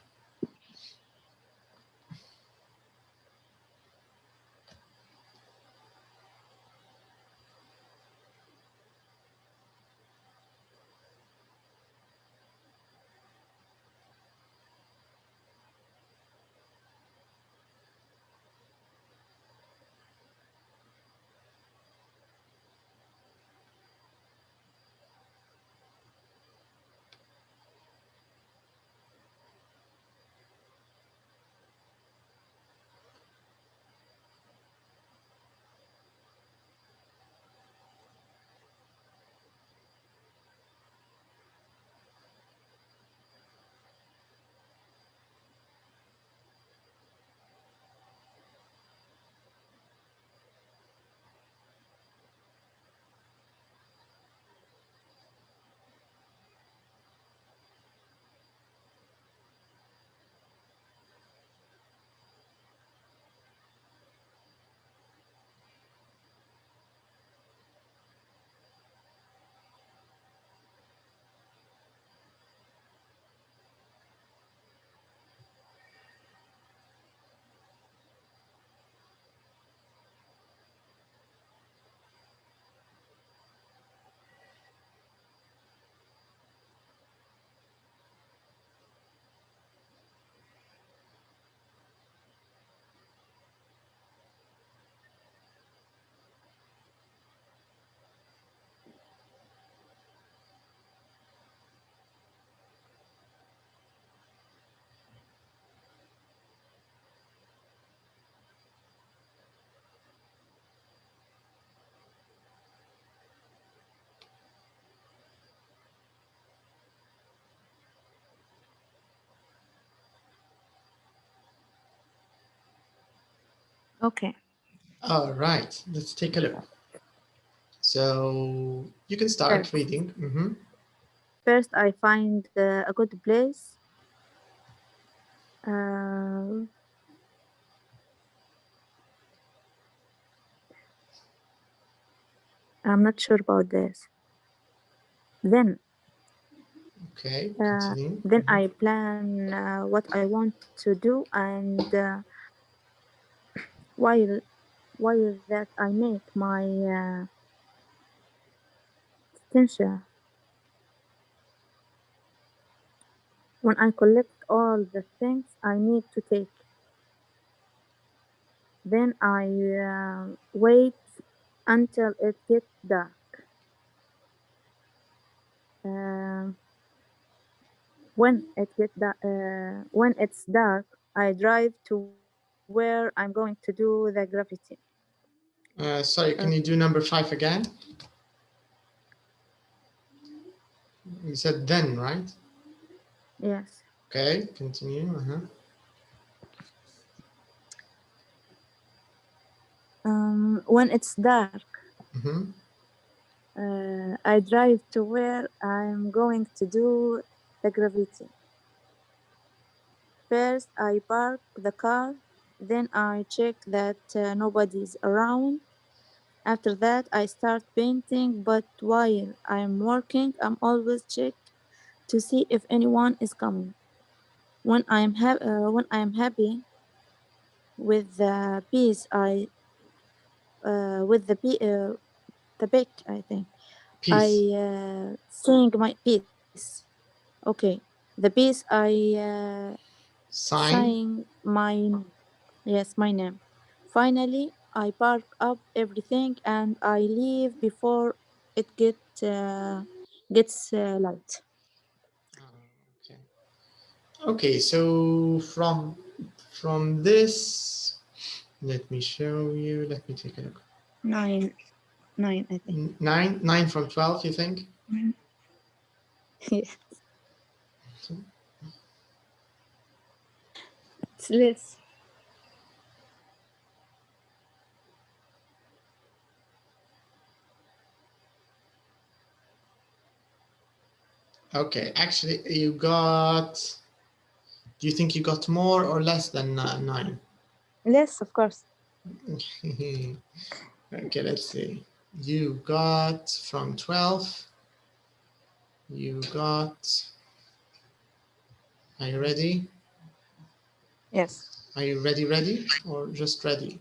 Okay. All right, let's take a look. So you can start reading. First, I find a good place. I'm not sure about this. Then, then I plan what I want to do, and while that I make my potential. When I collect all the things I need to take. Then I wait until it gets dark. When it's dark, I drive to where I'm going to do the graffiti. Sorry, can you do number 5 again? You said then, right? Yes. Okay, continue. When it's dark, Mm-hmm. I drive to where I'm going to do the graffiti. First, I park the car, then I check that nobody's around. After that, I start painting, but while I'm working, I'm always check to see if anyone is coming. When I'm happy with the piece, the pic, I think. Peace. I sing my piece. Okay, the piece I Sign. my name. Finally, I park up everything and I leave before it gets light. Okay. Okay, so from this, let me show you. Let me take a look. 9, I think. 9 from 12, you think? Yes. It's less. Okay, actually, you got. Do you think you got more or less than 9? Less, of course. Okay, let's see. You got from 12. You got. Are you ready? Yes. Are you ready, or just ready?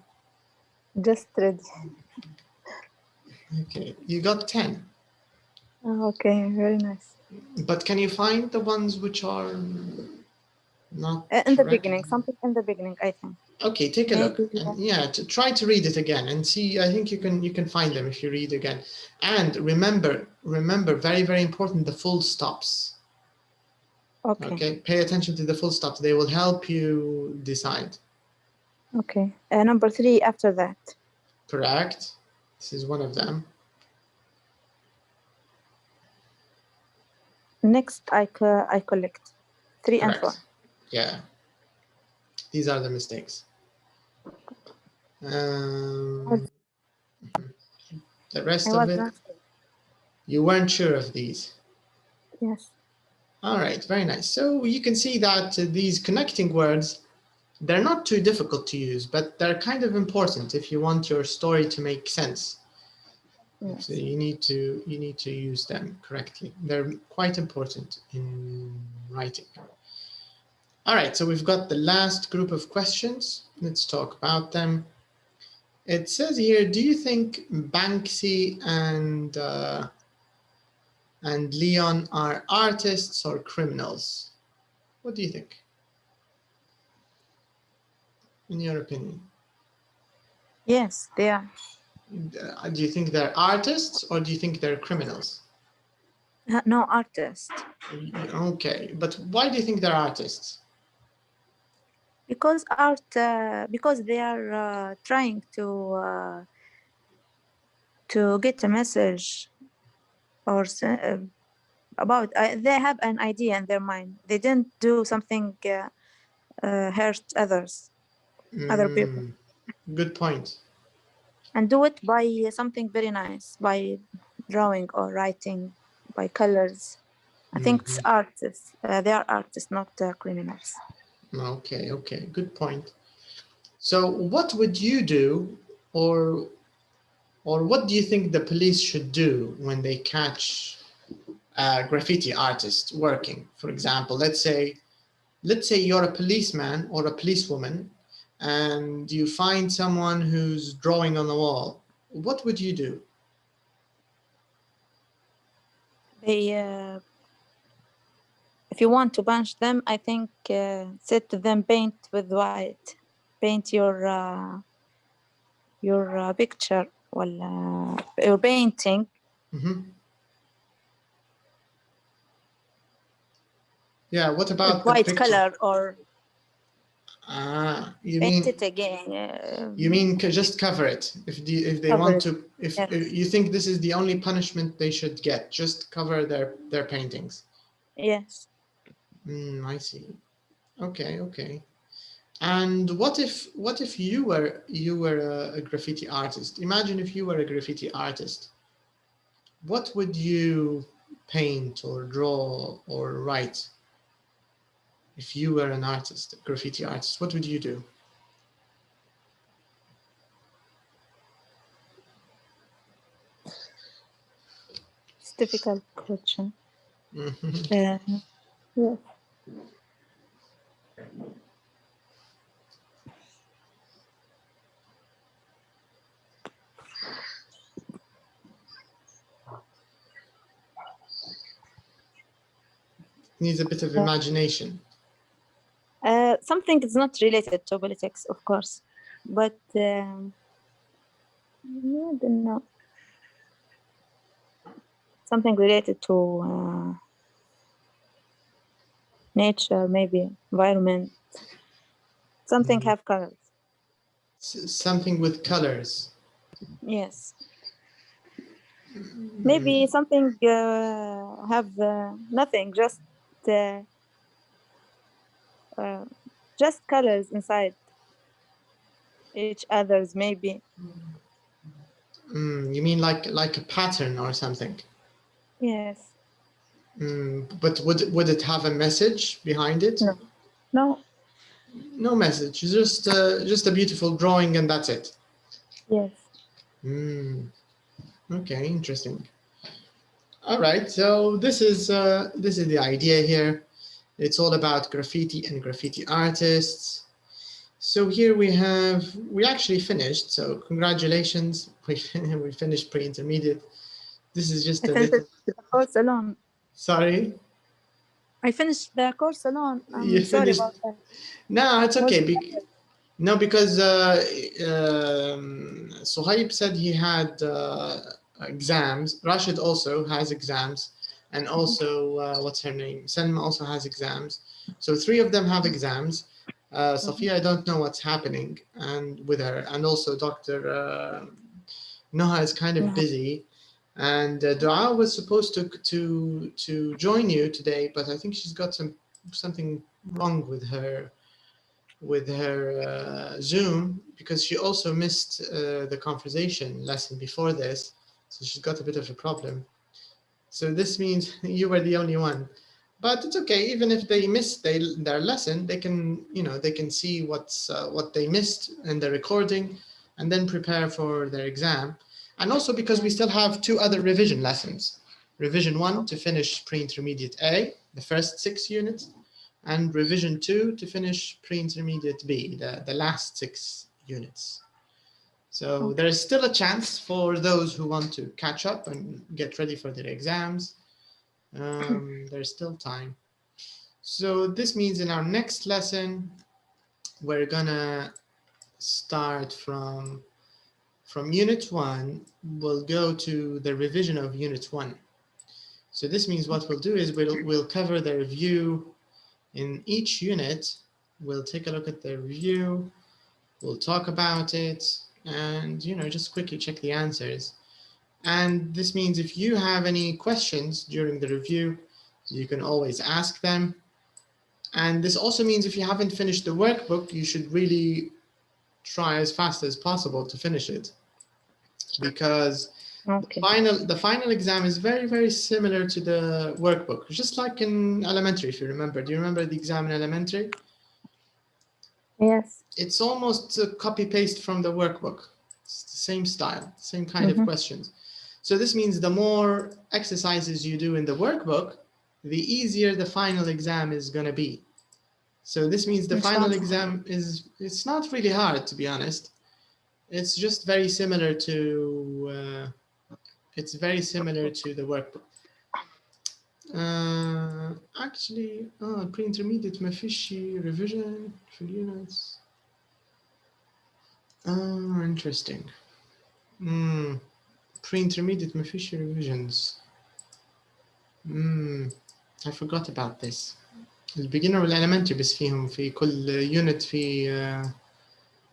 Just ready. Okay, you got 10. Okay, very nice. But can you find the ones which are not in the correct? beginning, something in the beginning, I think. Okay, take a look. Maybe, And yeah, try to read it again and see. I think you can find them if you read again. And remember, very, very important, the full stops. Okay, pay attention to the full stops. They will help you decide. Okay, number 3 after that. Correct. This is one of them. Next, I collect 3 and 4. Yeah, these are the mistakes. The rest of it, you weren't sure of these. Yes. All right, very nice. So you can see that these connecting words, they're not too difficult to use, but they're kind of important if you want your story to make sense. Yes. So you need to use them correctly. They're quite important in writing. All right, so we've got the last group of questions. Let's talk about them. It says here, do you think Banksy and Leon are artists or criminals? What do you think? In your opinion? Yes, they are. Do you think they're artists or do you think they're criminals? No, artists. Okay, but why do you think they're artists? Because because they are trying to get a message or about. They have an idea in their mind. They didn't do something hurt others, other people. Good point. And do it by something very nice, by drawing or writing, by colors. I think it's artists. They are artists, not criminals. Okay, good point. So what would you do, or what do you think the police should do when they catch a graffiti artist working? For example, let's say you're a policeman or a policewoman and you find someone who's drawing on the wall. What would you do? If you want to punish them, I think say to them, paint with white. Paint your your picture ولا your painting. Yeah, what about the white picture? color or you paint mean it again? you mean just cover it if they Cover want it. to, if Yes. you think this is the only punishment they should get, just cover their paintings. Yes. I see. Okay. And what if you were a graffiti artist? Imagine if you were a graffiti artist. What would you paint or draw or write? If you were an artist, a graffiti artist, what would you do? It's a difficult question. Mm-hmm. Yes. Needs a bit of imagination. Something is not related to politics, of course, but I don't know. Something related to nature, maybe environment. Something have colors. Something with colors. Yes. Maybe something have nothing, just colors inside each others, maybe. You mean like a pattern or something? Yes. But would it have a message behind it? No. No message. Just a beautiful drawing and that's it. Yes. Okay, interesting. All right, so this is the idea here. It's all about graffiti and graffiti artists. So here we actually finished. So congratulations, we finished pre-intermediate. This is just I finished the course alone. Sorry? I finished the course alone. You sorry finished... about that. No, it's okay. No, because Suhaib said he had exams. Rashid also has exams. And also, what's her name? Selma also has exams. So 3 of them have exams. Sophia, I don't know what's happening with her. And also Dr. Noha is kind of busy. And Dua was supposed to join you today, but I think she's got something wrong with her Zoom, because she also missed the conversation lesson before this, so she's got a bit of a problem. So this means you were the only one, but it's okay. Even if they missed their lesson, they can see what they missed in the recording, and then prepare for their exam. And also because we still have 2 other revision lessons. Revision 1 to finish pre-intermediate A, the first 6 units, and revision 2 to finish pre-intermediate B, the last 6 units. So there is still a chance for those who want to catch up and get ready for their exams. There's still time. So this means in our next lesson, we're gonna start from unit 1, we'll go to the revision of unit 1. So this means what we'll do is we'll cover the review in each unit. We'll take a look at the review, we'll talk about it, and just quickly check the answers. And this means if you have any questions during the review, you can always ask them. And this also means if you haven't finished the workbook, you should really try as fast as possible to finish it, because the final exam is very, very similar to the workbook, just like in elementary, if you remember. Do you remember the exam in elementary? Yes. It's almost a copy-paste from the workbook. It's the same style, same kind of questions. So this means the more exercises you do in the workbook, the easier the final exam is going to be. So this means the final exam it's not really hard, to be honest. It's just very similar to the workbook. Actually, pre-intermediate ما فيش revision في units. Oh, interesting. Pre-intermediate ما فيش revisions. I forgot about this. البيجنر والelementary بس فيهم في كل unit في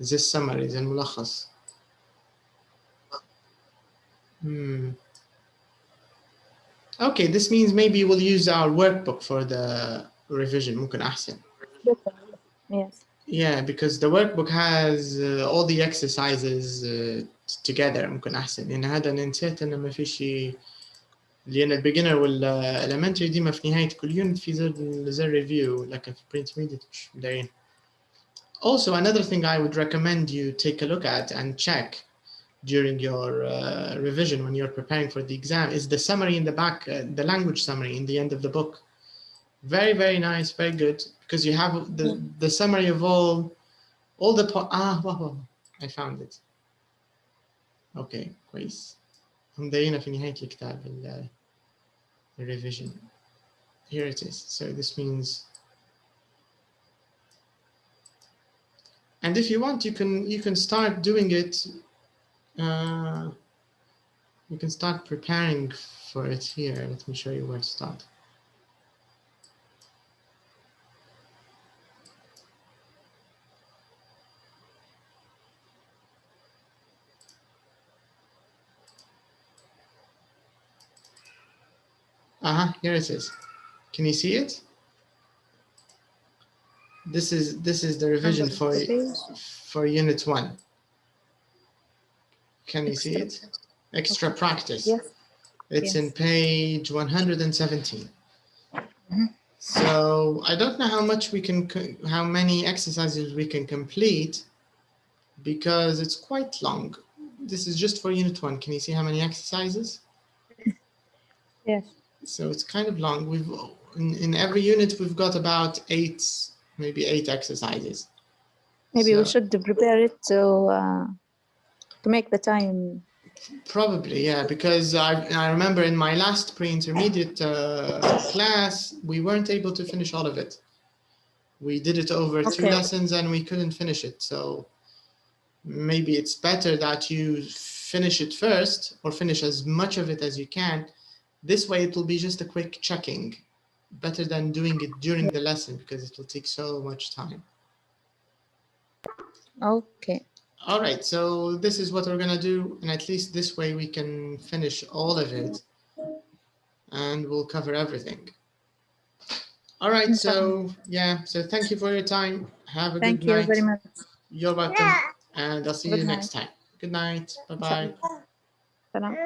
زي السمري زي الملخص. Okay, this means maybe we'll use our workbook for the revision. ممكن أحسن. Yes. Yeah, because the workbook has all the exercises together. ممكن أحسن. لأن هذا أنا نسيت إنه ما في شيء. لأن البيجنر والelementary دي ما في نهاية كل unit في زر review، لكن في pre-intermediate مش مدارين. Also, another thing I would recommend you take a look at and check during your revision when you're preparing for the exam is the summary in the back, the language summary in the end of the book. Very, very nice, very good, because you have the summary of all the wow, I found it. Okay, كويس. هم دايرين في نهاية الكتاب revision. Here it is. So this means, and if you want, you can start doing it. You can start preparing for it here. Let me show you where to start. Here it is. Can you see it? This is the revision for unit 1. Can you see it? Extra practice. Yes. It's in page 117. So I don't know how many exercises we can complete because it's quite long. This is just for unit 1. Can you see how many exercises? Yes. So it's kind of long. In every unit we've got about maybe 8 exercises. Maybe we should prepare it to make the time. Probably, yeah, because I remember in my last pre-intermediate class, we weren't able to finish all of it. We did it over 2 lessons and we couldn't finish it. So maybe it's better that you finish it first or finish as much of it as you can. This way it will be just a quick checking, better than doing it during the lesson because it will take so much time. Okay. All right, so this is what we're gonna do, and at least this way we can finish all of it and we'll cover everything. All right, so yeah, so thank you for your time. Have a good night. Thank you very much. You're welcome, and I'll see you next time. Good night. Bye-bye. Salam.